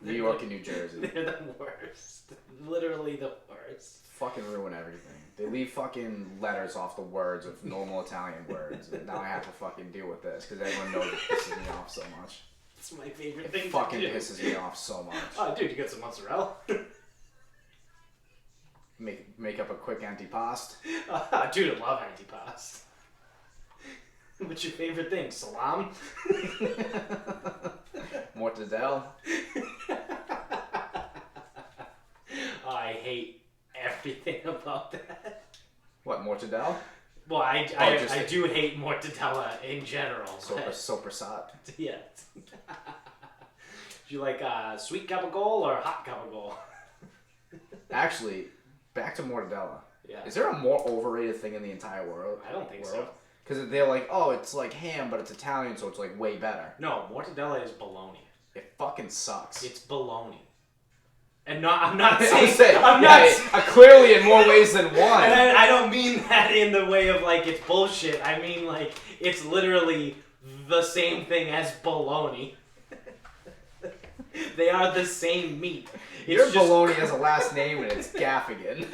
Speaker 2: New York and New Jersey.
Speaker 1: They're the worst. Literally the worst.
Speaker 2: Fucking ruin everything. They leave fucking letters off the words of normal Italian words. And now I have to fucking deal with this because everyone knows it pisses me off so much.
Speaker 1: It's my favorite thing
Speaker 2: It fucking
Speaker 1: to do.
Speaker 2: pisses me off so much.
Speaker 1: Oh, dude, you got some mozzarella?
Speaker 2: Make up a quick antipasto.
Speaker 1: Dude, I love antipasto. What's your favorite thing? Salam?
Speaker 2: Mortadella.
Speaker 1: I hate everything about that.
Speaker 2: What, mortadella?
Speaker 1: Well, I do hate mortadella in general.
Speaker 2: So prasad.
Speaker 1: Yeah. Do you like sweet gabagool or hot gabagool?
Speaker 2: Actually, back to mortadella.
Speaker 1: Yeah.
Speaker 2: Is there a more overrated thing in the entire world?
Speaker 1: I don't think so.
Speaker 2: Because they're like, oh, it's like ham, but it's Italian, so it's like way better.
Speaker 1: No, mortadella is baloney.
Speaker 2: It fucking sucks.
Speaker 1: It's baloney. And I'm not
Speaker 2: saying.
Speaker 1: clearly
Speaker 2: in more ways than one.
Speaker 1: And I don't mean that in the way of like it's bullshit. I mean like it's literally the same thing as baloney. They are the same meat.
Speaker 2: Your baloney has a last name and it's Gaffigan.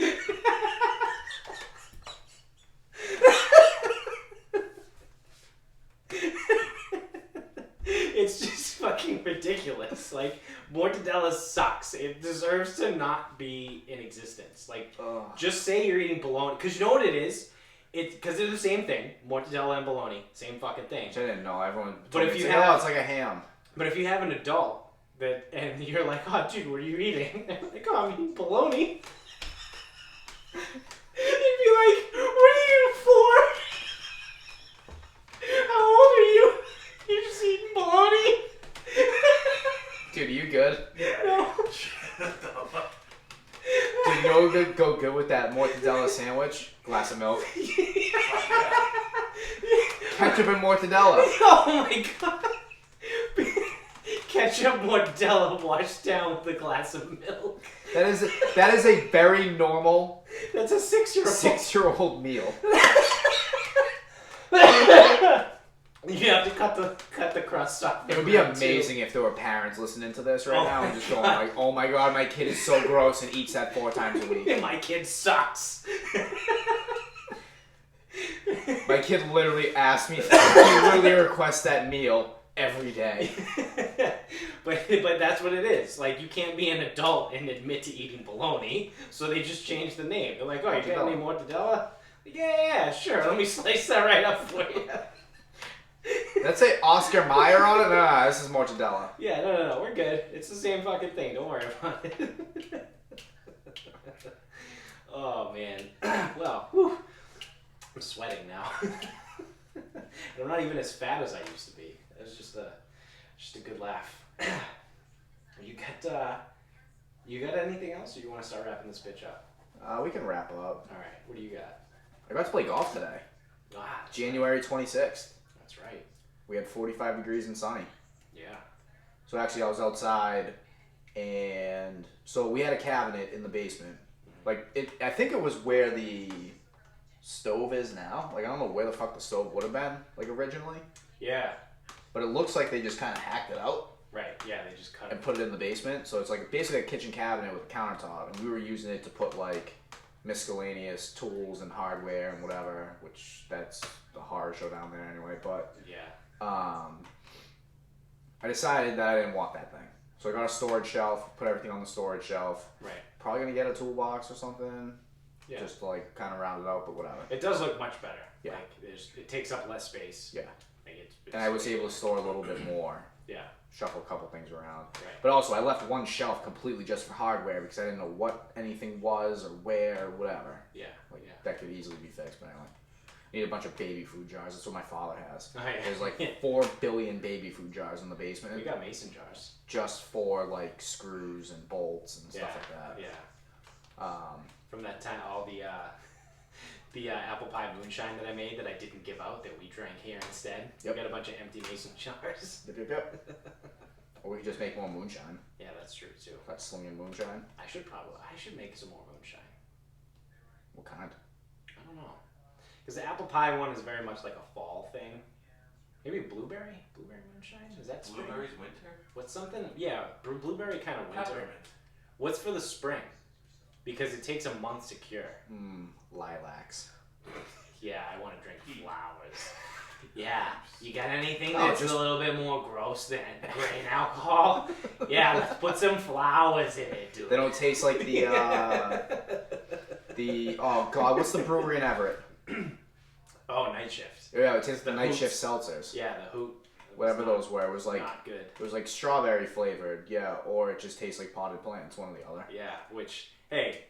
Speaker 1: It's just fucking ridiculous. Like, mortadella sucks. It deserves to not be in existence. Like, just say you're eating bologna. Because you know what it is? Because they're the same thing. Mortadella and bologna. Same fucking thing.
Speaker 2: Which I didn't know. Everyone
Speaker 1: But
Speaker 2: told
Speaker 1: if
Speaker 2: me,
Speaker 1: you
Speaker 2: it's
Speaker 1: have-
Speaker 2: like, oh, it's like a ham.
Speaker 1: But if you have an adult and you're like, oh, dude, what are you eating? They're like, oh, I'm eating bologna. You'd be like, what are you 4? How old are you? You're just eating bologna?
Speaker 2: Dude, are you good?
Speaker 1: No.
Speaker 2: Dude, you know what would go good with that mortadella sandwich? Glass of milk. Ketchup and mortadella.
Speaker 1: Oh my god. Ketchup mortadella washed down with a glass of milk.
Speaker 2: That is a very normal
Speaker 1: That's a 6-year-old.
Speaker 2: 6-year-old meal.
Speaker 1: You have to cut the crust off.
Speaker 2: It would be amazing if there were parents listening to this right now and just going like, "Oh my god, my kid is so gross and eats that 4 times a week."
Speaker 1: My kid sucks.
Speaker 2: My kid literally asked me. He literally requests that meal every day.
Speaker 1: but that's what it is. Like, you can't be an adult and admit to eating bologna, so they just changed the name. They're like, "Oh, you got any mortadella?" Yeah, sure. Let me slice that right up for you.
Speaker 2: Let's say Oscar Mayer on it. Nah, this is mortadella.
Speaker 1: Yeah, no, we're good. It's the same fucking thing. Don't worry about it. Oh man. Well, whew. I'm sweating now. I'm not even as fat as I used to be. It was just a good laugh. You got anything else, or you want to start wrapping this bitch up?
Speaker 2: We can wrap up.
Speaker 1: All right. What do you got?
Speaker 2: I got to play golf today. January 26th.
Speaker 1: That's right.
Speaker 2: We had 45 degrees and sunny.
Speaker 1: Yeah.
Speaker 2: So actually I was outside, and so we had a cabinet in the basement, Like I think it was where the stove is now. Like I don't know where the fuck the stove would have been like originally.
Speaker 1: Yeah.
Speaker 2: But it looks like they just kind of hacked it out.
Speaker 1: Right. Yeah, they just cut
Speaker 2: and
Speaker 1: it.
Speaker 2: put it in the basement. So it's like basically a kitchen cabinet with a countertop, and we were using it to put like miscellaneous tools and hardware and whatever, which that's the horror show down there anyway. But
Speaker 1: yeah,
Speaker 2: I decided that I didn't want that thing, so I got a storage shelf, put everything on the storage shelf.
Speaker 1: right.
Speaker 2: Probably gonna get a toolbox or something,
Speaker 1: Yeah.
Speaker 2: just to like kind of round it out, but whatever.
Speaker 1: It does look much better.
Speaker 2: Yeah.
Speaker 1: Like it takes up less space.
Speaker 2: Yeah.
Speaker 1: Like it's
Speaker 2: And I was able to store a little bit more.
Speaker 1: Yeah.
Speaker 2: Shuffle a couple things around.
Speaker 1: Right.
Speaker 2: But also, I left one shelf completely just for hardware because I didn't know what anything was or where or whatever.
Speaker 1: Yeah.
Speaker 2: Like,
Speaker 1: yeah.
Speaker 2: that could easily be fixed, but anyway. Need a bunch of baby food jars. That's what my father has.
Speaker 1: Oh, yeah.
Speaker 2: There's like 4 billion baby food jars in the basement.
Speaker 1: We got mason jars.
Speaker 2: Just for like screws and bolts and stuff
Speaker 1: Yeah.
Speaker 2: like that.
Speaker 1: Yeah.
Speaker 2: Um,
Speaker 1: From that time, all the apple pie moonshine that I made that I didn't give out that we drank here instead.
Speaker 2: Yep.
Speaker 1: We got a bunch of empty mason jars.
Speaker 2: yep. Or we could just make more moonshine.
Speaker 1: Yeah, that's true too.
Speaker 2: That's slinging moonshine.
Speaker 1: I should make some more moonshine.
Speaker 2: What kind?
Speaker 1: I don't know. Because the apple pie one is very much like a fall thing. Maybe blueberry moonshine? Is that spring?
Speaker 3: Blueberries winter?
Speaker 1: What's something? Yeah, blueberry kind of winter.
Speaker 3: Peppermint.
Speaker 1: What's for the spring? Because it takes a month to cure.
Speaker 2: Lilacs.
Speaker 1: Yeah, I want to drink flowers. Yeah, you got anything
Speaker 2: No,
Speaker 1: that's
Speaker 2: just-
Speaker 1: a little bit more gross than grain alcohol? Yeah, let's put some flowers in it, dude.
Speaker 2: They don't taste like the oh god, what's the brewery in Everett?
Speaker 1: Oh, Night Shift.
Speaker 2: Yeah, it tastes the
Speaker 1: The
Speaker 2: night
Speaker 1: Hoots.
Speaker 2: shift seltzers.
Speaker 1: Yeah, the Hoot. It was
Speaker 2: Whatever
Speaker 1: not-
Speaker 2: those were. It was like
Speaker 1: Not good.
Speaker 2: it was like strawberry flavored, yeah, or it just tastes like potted plants, one or the other.
Speaker 1: Yeah, which, hey,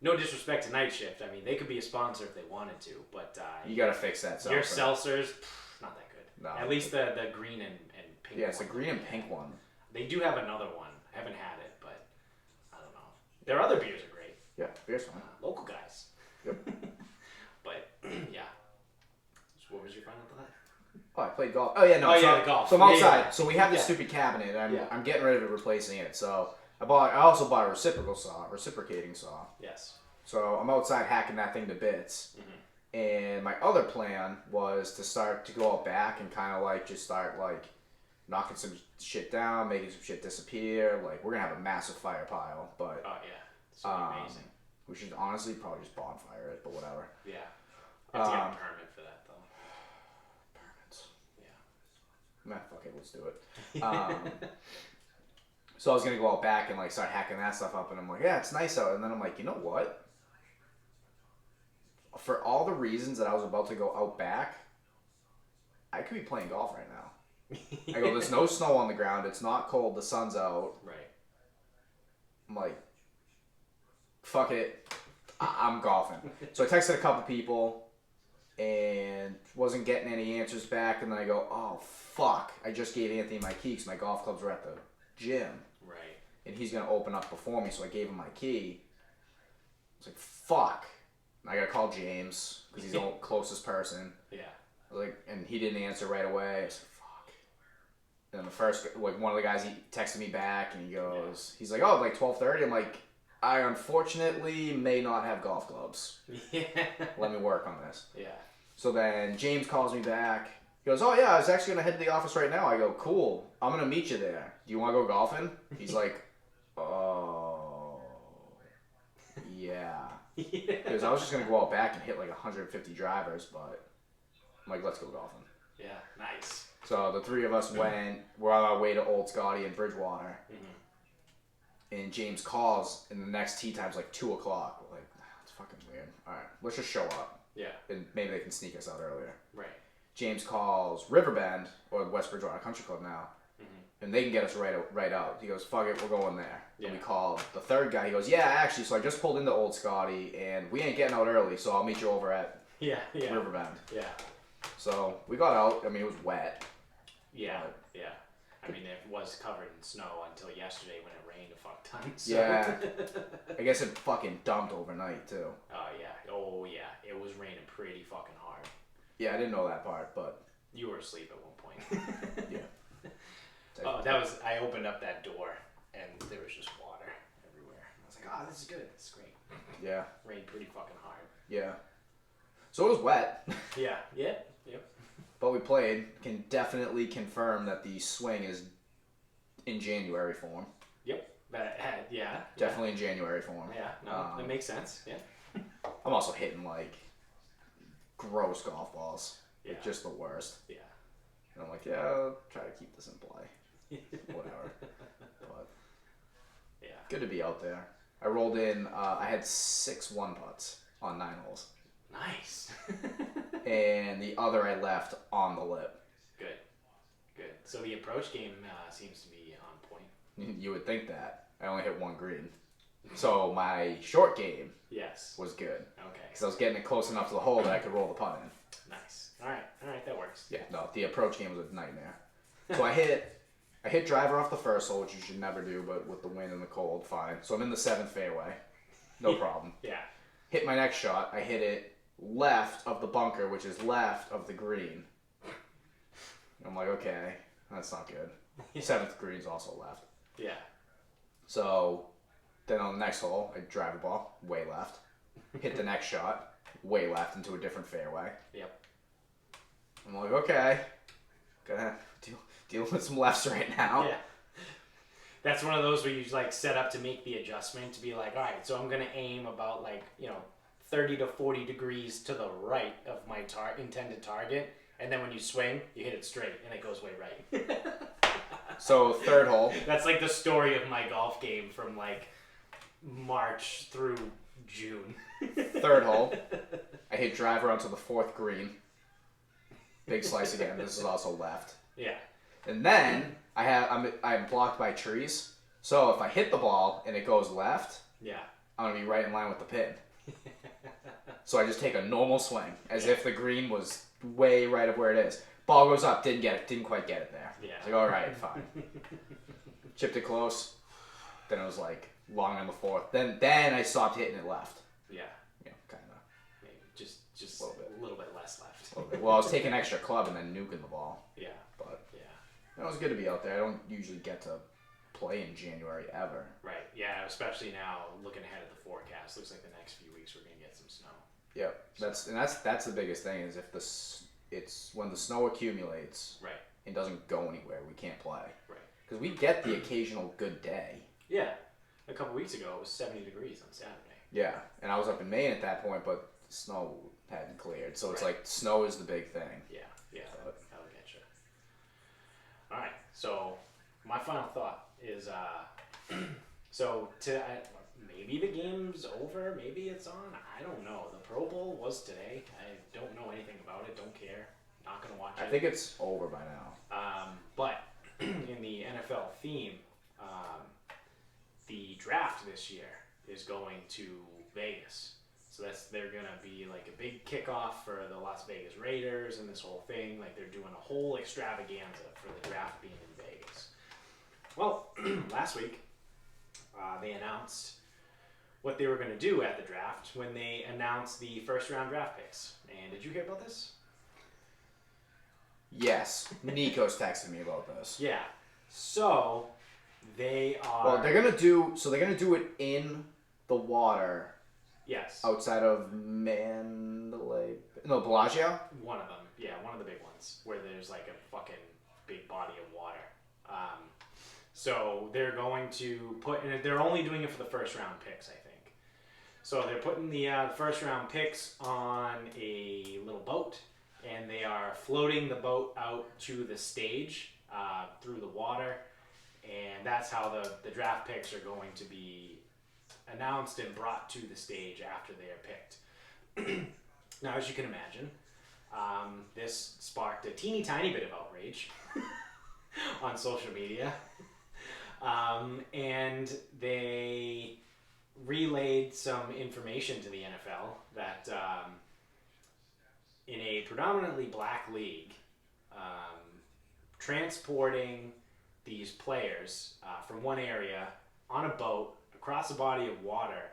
Speaker 1: no disrespect to Night Shift. I mean, they could be a sponsor if they wanted to, but
Speaker 2: You gotta fix that seltzer.
Speaker 1: your seltzers, not that good.
Speaker 2: No.
Speaker 1: At least the green and pink
Speaker 2: Yeah, it's the
Speaker 1: one.
Speaker 2: green and pink one.
Speaker 1: They do have another one. I haven't had it, but I don't know. Their other beers are great.
Speaker 2: Yeah, beer's fine.
Speaker 1: Local guys.
Speaker 2: Yep.
Speaker 1: But, yeah. So what was your final thought?
Speaker 2: Oh, I played golf. Oh yeah, no.
Speaker 1: Oh,
Speaker 2: so,
Speaker 1: yeah, the golf.
Speaker 2: So I'm
Speaker 1: Yeah,
Speaker 2: outside.
Speaker 1: yeah.
Speaker 2: So we have this
Speaker 1: Yeah.
Speaker 2: stupid cabinet, and
Speaker 1: Yeah.
Speaker 2: I'm getting rid of it, replacing it. So I also bought a reciprocating saw.
Speaker 1: Yes.
Speaker 2: So I'm outside hacking that thing to bits.
Speaker 1: Mm-hmm.
Speaker 2: And my other plan was to start to go out back and kind of like just start like knocking some shit down, making some shit disappear. Like we're gonna have a massive fire pile, but
Speaker 1: Oh, yeah. It's so amazing.
Speaker 2: we should honestly probably just bonfire it, but whatever.
Speaker 1: Yeah. You have to get a permit for that, though.
Speaker 2: Permits.
Speaker 1: Yeah.
Speaker 2: Nah, fuck it, let's do it. So I was gonna go out back and like start hacking that stuff up, and I'm like, yeah, it's nice out. And then I'm like, you know what? For all the reasons that I was about to go out back, I could be playing golf right now. I go, there's no snow on the ground. It's not cold. The sun's out.
Speaker 1: Right.
Speaker 2: I'm like, fuck it. I'm golfing. So I texted a couple people and wasn't getting any answers back. And then I go, oh, fuck. I just gave Anthony my key because my golf clubs were at the gym.
Speaker 1: Right.
Speaker 2: And he's going to open up before me. So I gave him my key. I was like, fuck. And I got to call James because he's the closest person.
Speaker 1: Yeah.
Speaker 2: I was like, and he didn't answer right away. I was like, fuck. And the first, like, one of the guys, he texted me back and he goes, he's like, oh, like 12:30. I'm like, I unfortunately may not have golf clubs.
Speaker 1: Yeah.
Speaker 2: Let me work on this.
Speaker 1: Yeah.
Speaker 2: So then James calls me back. He goes, oh yeah, I was actually going to head to the office right now. I go, cool. I'm going to meet you there. Do you want to go golfing? He's like, oh, yeah. Because I was just going to go out back and hit like 150 drivers, but I'm like, let's go golfing.
Speaker 1: Yeah. Nice.
Speaker 2: So the three of us went, we're on our way to Old Scotty in Bridgewater.
Speaker 1: Mm-hmm.
Speaker 2: And James calls, and the next tee time's like 2 o'clock. We're like, it's fucking weird. Alright, let's just show up.
Speaker 1: Yeah.
Speaker 2: And maybe they can sneak us out earlier.
Speaker 1: Right.
Speaker 2: James calls Riverbend, or the West Bridgewater Country Club now, and they can get us right out. He goes, fuck it, we're going there.
Speaker 1: Yeah.
Speaker 2: And we called the third guy. He goes, yeah, actually, so I just pulled into Old Scotty, and we ain't getting out early, so I'll meet you over at
Speaker 1: Yeah. Yeah.
Speaker 2: Riverbend.
Speaker 1: Yeah.
Speaker 2: So we got out. I mean, it was wet.
Speaker 1: Yeah. Yeah. I mean, it was covered in snow until yesterday when it rained a fuck ton. So.
Speaker 2: Yeah. I guess it fucking dumped overnight, too.
Speaker 1: Oh, yeah. Oh, yeah. It was raining pretty fucking hard.
Speaker 2: Yeah, I didn't know that part, but
Speaker 1: You were asleep at one point.
Speaker 2: yeah.
Speaker 1: Oh, I opened up that door and there was just water everywhere. I was like, this is good. This is great.
Speaker 2: Yeah.
Speaker 1: Rained pretty fucking hard.
Speaker 2: Yeah. So it was wet.
Speaker 1: Yeah. Yep.
Speaker 2: But we played. Can definitely confirm that the swing is in January form.
Speaker 1: Yep. Yeah.
Speaker 2: Definitely in January form.
Speaker 1: Yeah. No, that makes sense. Yeah.
Speaker 2: I'm also hitting like gross golf balls.
Speaker 1: Yeah.
Speaker 2: Like, just the worst.
Speaker 1: Yeah.
Speaker 2: And I'm like, yeah, I'll try to keep this in play. Whatever. But
Speaker 1: yeah.
Speaker 2: good to be out there. I rolled in. I had 6 1-putts on 9 holes.
Speaker 1: Nice.
Speaker 2: And the other I left on the lip.
Speaker 1: Good. So the approach game seems to be on point.
Speaker 2: You would think that. I only hit 1 green. So my short game
Speaker 1: Yes.
Speaker 2: was good.
Speaker 1: Okay.
Speaker 2: Because I was getting it close enough to the hole that I could roll the putt in.
Speaker 1: Nice. All right, that works.
Speaker 2: Yeah, no, the approach game was a nightmare. So I hit driver off the first hole, which you should never do, but with the wind and the cold, fine. So I'm in the 7th fairway. No problem.
Speaker 1: Yeah.
Speaker 2: Hit my next shot. I hit it left of the bunker, which is left of the green. I'm like, okay, that's not good. 7th green's also left.
Speaker 1: Yeah.
Speaker 2: So then on the next hole, I drive the ball way left. Hit the next shot way left into a different fairway.
Speaker 1: Yep.
Speaker 2: I'm like, okay, gonna deal with some lefts right now.
Speaker 1: Yeah. That's one of those where you like set up to make the adjustment to be like, all right, so I'm gonna aim about 30 to 40 degrees to the right of my intended target, and then when you swing, you hit it straight, and it goes way right.
Speaker 2: So 3rd hole.
Speaker 1: That's like the story of my golf game from like March through June.
Speaker 2: 3rd hole. I hit driver onto the 4th green. Big slice again. This is also left.
Speaker 1: Yeah.
Speaker 2: And then I'm blocked by trees. So if I hit the ball and it goes left,
Speaker 1: Yeah.
Speaker 2: I'm gonna be right in line with the pin. So I just take a normal swing as if the green was way right of where it is. Ball goes up, didn't quite get it there.
Speaker 1: Yeah.
Speaker 2: It's like, all right, fine. Chipped it close. Then it was like long on the 4th. Then I stopped hitting it left.
Speaker 1: Yeah.
Speaker 2: Yeah, kind of.
Speaker 1: Maybe just
Speaker 2: A little bit.
Speaker 1: less left.
Speaker 2: Well, I was taking extra club and then nuking the ball.
Speaker 1: Yeah.
Speaker 2: But
Speaker 1: Yeah.
Speaker 2: it was good to be out there. I don't usually get to play in January ever.
Speaker 1: Right. Yeah. Especially now, looking ahead at the forecast, looks like the next few weeks we're gonna get some snow.
Speaker 2: Yep. That's the biggest thing is if it's when the snow accumulates.
Speaker 1: Right.
Speaker 2: And doesn't go anywhere, we can't play.
Speaker 1: Right.
Speaker 2: Because we get the occasional good day.
Speaker 1: Yeah. A couple weeks ago, it was 70 degrees on Saturday.
Speaker 2: Yeah, and I was up in Maine at that point, but the snow hadn't cleared, so it's
Speaker 1: Right.
Speaker 2: like snow is the big thing.
Speaker 1: Yeah.
Speaker 2: But-
Speaker 1: That'll get you. All right. So my final thought is, maybe the game's over, maybe it's on. I don't know. The Pro Bowl was today. I don't know anything about it. Don't care. Not gonna watch it.
Speaker 2: I think it's over by now.
Speaker 1: But in the NFL theme, the draft this year is going to Vegas. So they're gonna be like a big kickoff for the Las Vegas Raiders and this whole thing. Like they're doing a whole extravaganza for the draft being in Vegas. Well, last week they announced what they were going to do at the draft when they announced the first round draft picks. And did you hear about this?
Speaker 2: Yes, Nico's texted me about this.
Speaker 1: Yeah. So they are.
Speaker 2: Well, they're gonna do it in the water
Speaker 1: Yes.
Speaker 2: outside of Mandalay. No, Bellagio.
Speaker 1: One of them. Yeah, one of the big ones where there's like a fucking big body of water. So they're going to put, and they're only doing it for the first round picks, I think. So they're putting the first round picks on a little boat, and they are floating the boat out to the stage through the water, and that's how the draft picks are going to be announced and brought to the stage after they are picked. Now, as you can imagine, this sparked a teeny tiny bit of outrage on social media. And they relayed some information to the NFL that in a predominantly black league, transporting these players from one area on a boat across a body of water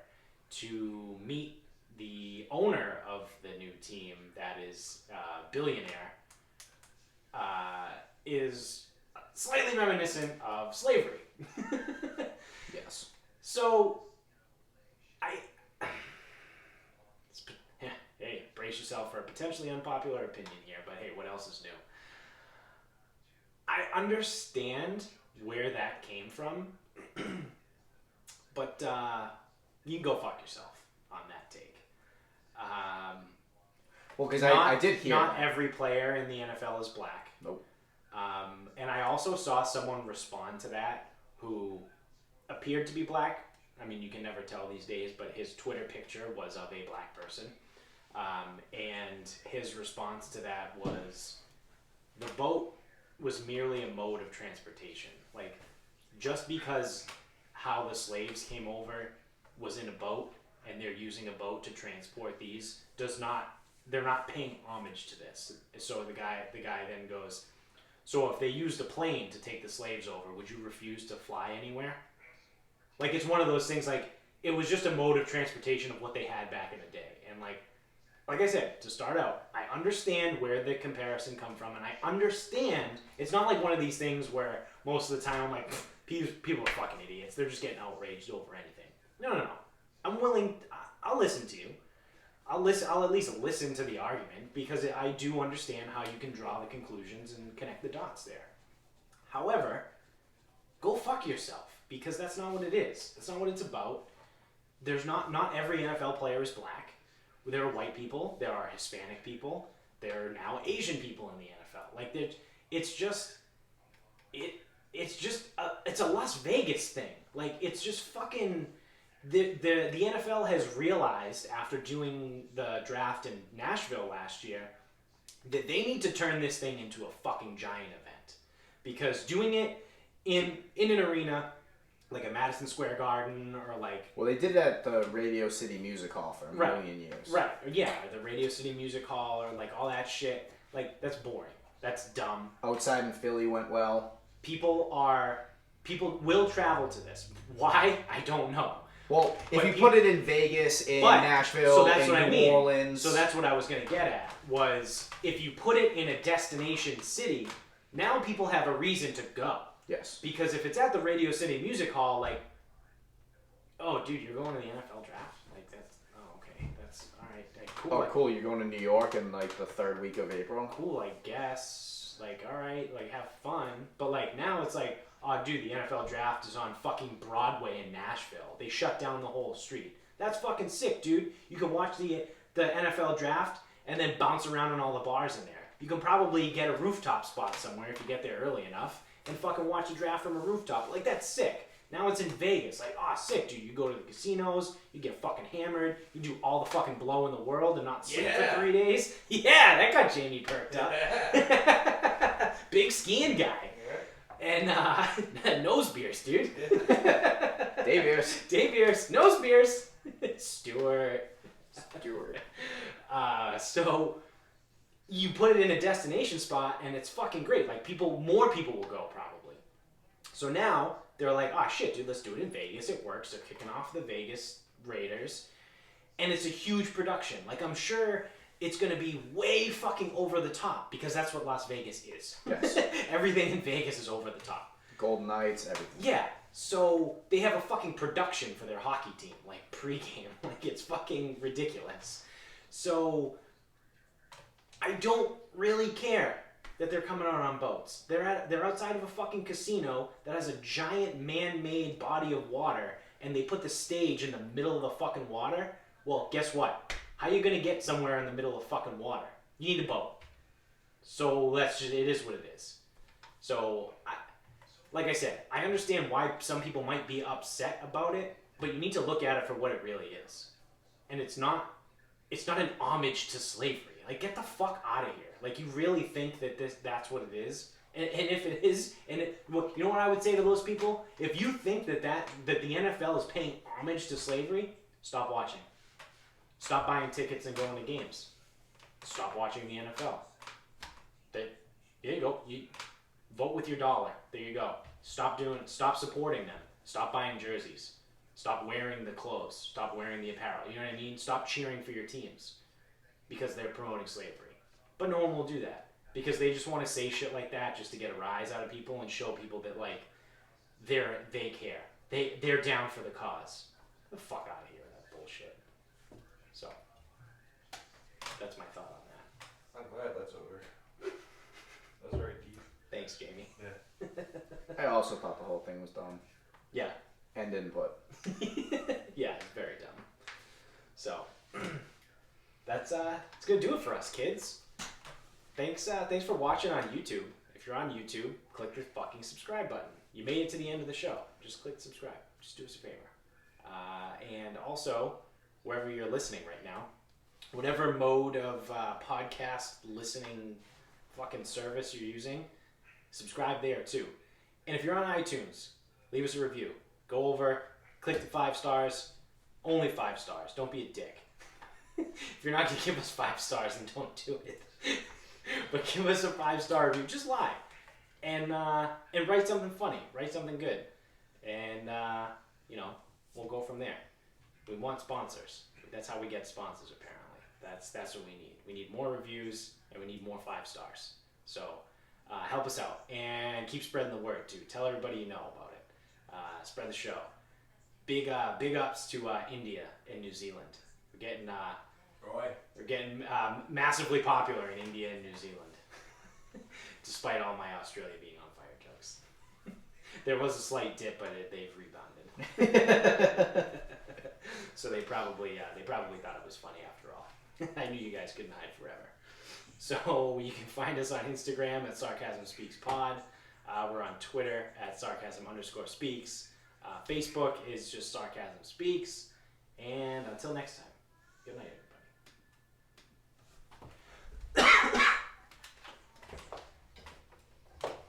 Speaker 1: to meet the owner of the new team that is a billionaire is slightly reminiscent of slavery.
Speaker 2: Yes.
Speaker 1: So brace yourself for a potentially unpopular opinion here, but hey, what else is new? I understand where that came from, but you can go fuck yourself on that take.
Speaker 2: Well, because I did hear
Speaker 1: not every player in the NFL is black.
Speaker 2: Nope.
Speaker 1: And I also saw someone respond to that who appeared to be black. I mean, you can never tell these days, but his Twitter picture was of a black person. And his response to that was, the boat was merely a mode of transportation. Like, just because how the slaves came over was in a boat and they're using a boat to transport these they're not paying homage to this. So the guy then goes, so if they used a plane to take the slaves over, would you refuse to fly anywhere? Like, it's one of those things, like, it was just a mode of transportation of what they had back in the day. And like I said, to start out, I understand where the comparison come from, and I understand it's not like one of these things where most of the time I'm like, people are fucking idiots. They're just getting outraged over anything. No. I'm willing. I'll listen to you. I'll at least listen to the argument because I do understand how you can draw the conclusions and connect the dots there. However, go fuck yourself because that's not what it is. That's not what it's about. There's not every NFL player is black. There are white people. There are Hispanic people. There are now Asian people in the NFL. Like, it's a Las Vegas thing. Like, it's just fucking. The NFL has realized after doing the draft in Nashville last year that they need to turn this thing into a fucking giant event, because doing it in an arena like a Madison Square Garden or like...
Speaker 2: Well, they did it at the Radio City Music Hall for a million years.
Speaker 1: Right, yeah, the Radio City Music Hall or like all that shit. Like, that's boring. That's dumb.
Speaker 2: Outside in Philly went well.
Speaker 1: People will travel to this. Why? I don't know.
Speaker 2: Well, if you put it in Vegas, in Nashville,
Speaker 1: so that's
Speaker 2: in
Speaker 1: what
Speaker 2: New Orleans...
Speaker 1: So that's what I was going to get at, was if you put it in a destination city, now people have a reason to go.
Speaker 2: Yes.
Speaker 1: Because if it's at the Radio City Music Hall, like, oh, dude, you're going to the NFL draft? Like, that's, oh, okay, that's, all right, cool.
Speaker 2: Oh, cool, you're going to New York in, like, the third week of April?
Speaker 1: Cool, I guess. Like, all right, like, have fun. But, like, now it's like, oh, dude, the NFL draft is on fucking Broadway in Nashville. They shut down the whole street. That's fucking sick, dude. You can watch the NFL draft and then bounce around in all the bars in there. You can probably get a rooftop spot somewhere if you get there early enough and fucking watch the draft from a rooftop. Like, that's sick. Now it's in Vegas. Like, oh, sick, dude. You go to the casinos, you get fucking hammered, you do all the fucking blow in the world and not sleep for 3 days. Yeah, that got Jamie perked up. Big skiing guy. And nose beers, dude.
Speaker 2: Day beers.
Speaker 1: Day beers. Nose beers. Stewart. So you put it in a destination spot and it's fucking great. Like, more people will go probably. So now they're like, oh shit, dude, let's do it in Vegas. It works. They're kicking off the Vegas Raiders. And it's a huge production. Like, I'm sure it's going to be way fucking over the top because that's what Las Vegas is.
Speaker 2: Yes.
Speaker 1: Everything in Vegas is over the top.
Speaker 2: Golden Knights, everything.
Speaker 1: Yeah. So they have a fucking production for their hockey team, like pregame. Like, it's fucking ridiculous. So I don't really care that they're coming out on boats. They're outside of a fucking casino that has a giant man-made body of water, and they put the stage in the middle of the fucking water. Well, guess what? How are you gonna get somewhere in the middle of fucking water? You need a boat. So it is what it is. So, like I said, I understand why some people might be upset about it, but you need to look at it for what it really is. And it's not an homage to slavery. Like, get the fuck out of here. Like, you really think that that's what it is? And if it is, well, you know what I would say to those people? If you think that the NFL is paying homage to slavery, stop watching. Stop buying tickets and going to games. Stop watching the NFL. There you go. You vote with your dollar. There you go. Stop supporting them. Stop buying jerseys. Stop wearing the clothes. Stop wearing the apparel. You know what I mean? Stop cheering for your teams because they're promoting slavery. But no one will do that because they just want to say shit like that just to get a rise out of people and show people that, like, they care. They're down for the cause. Get the fuck out of here with that bullshit. So that's my
Speaker 2: I also thought the whole thing was dumb.
Speaker 1: Yeah.
Speaker 2: And didn't put.
Speaker 1: Yeah, it's very dumb. So that's it's gonna do it for us, kids. Thanks for watching on YouTube. If you're on YouTube, click the fucking subscribe button. You made it to the end of the show. Just click subscribe. Just do us a favor. And also, wherever you're listening right now, whatever mode of podcast listening fucking service you're using, subscribe there too. And if you're on iTunes, leave us a review. Go over, click the 5 stars. Only 5 stars. Don't be a dick. If you're not going to give us 5 stars, then don't do it. But give us a 5-star review. Just lie. And write something funny. Write something good. And, we'll go from there. We want sponsors. That's how we get sponsors, apparently. That's what we need. We need more reviews, and we need more 5 stars. So, help us out. And keep spreading the word, too. Tell everybody you know about it. Spread the show. Big ups to India and New Zealand. We're getting massively popular in India and New Zealand. Despite all my Australia being on fire jokes. There was a slight dip, but they've rebounded. So they probably thought it was funny after all. I knew you guys couldn't hide forever. So you can find us on Instagram at Sarcasm Speaks Pod. We're on Twitter at Sarcasm_speaks. Facebook is just Sarcasm Speaks. And until next time, good night.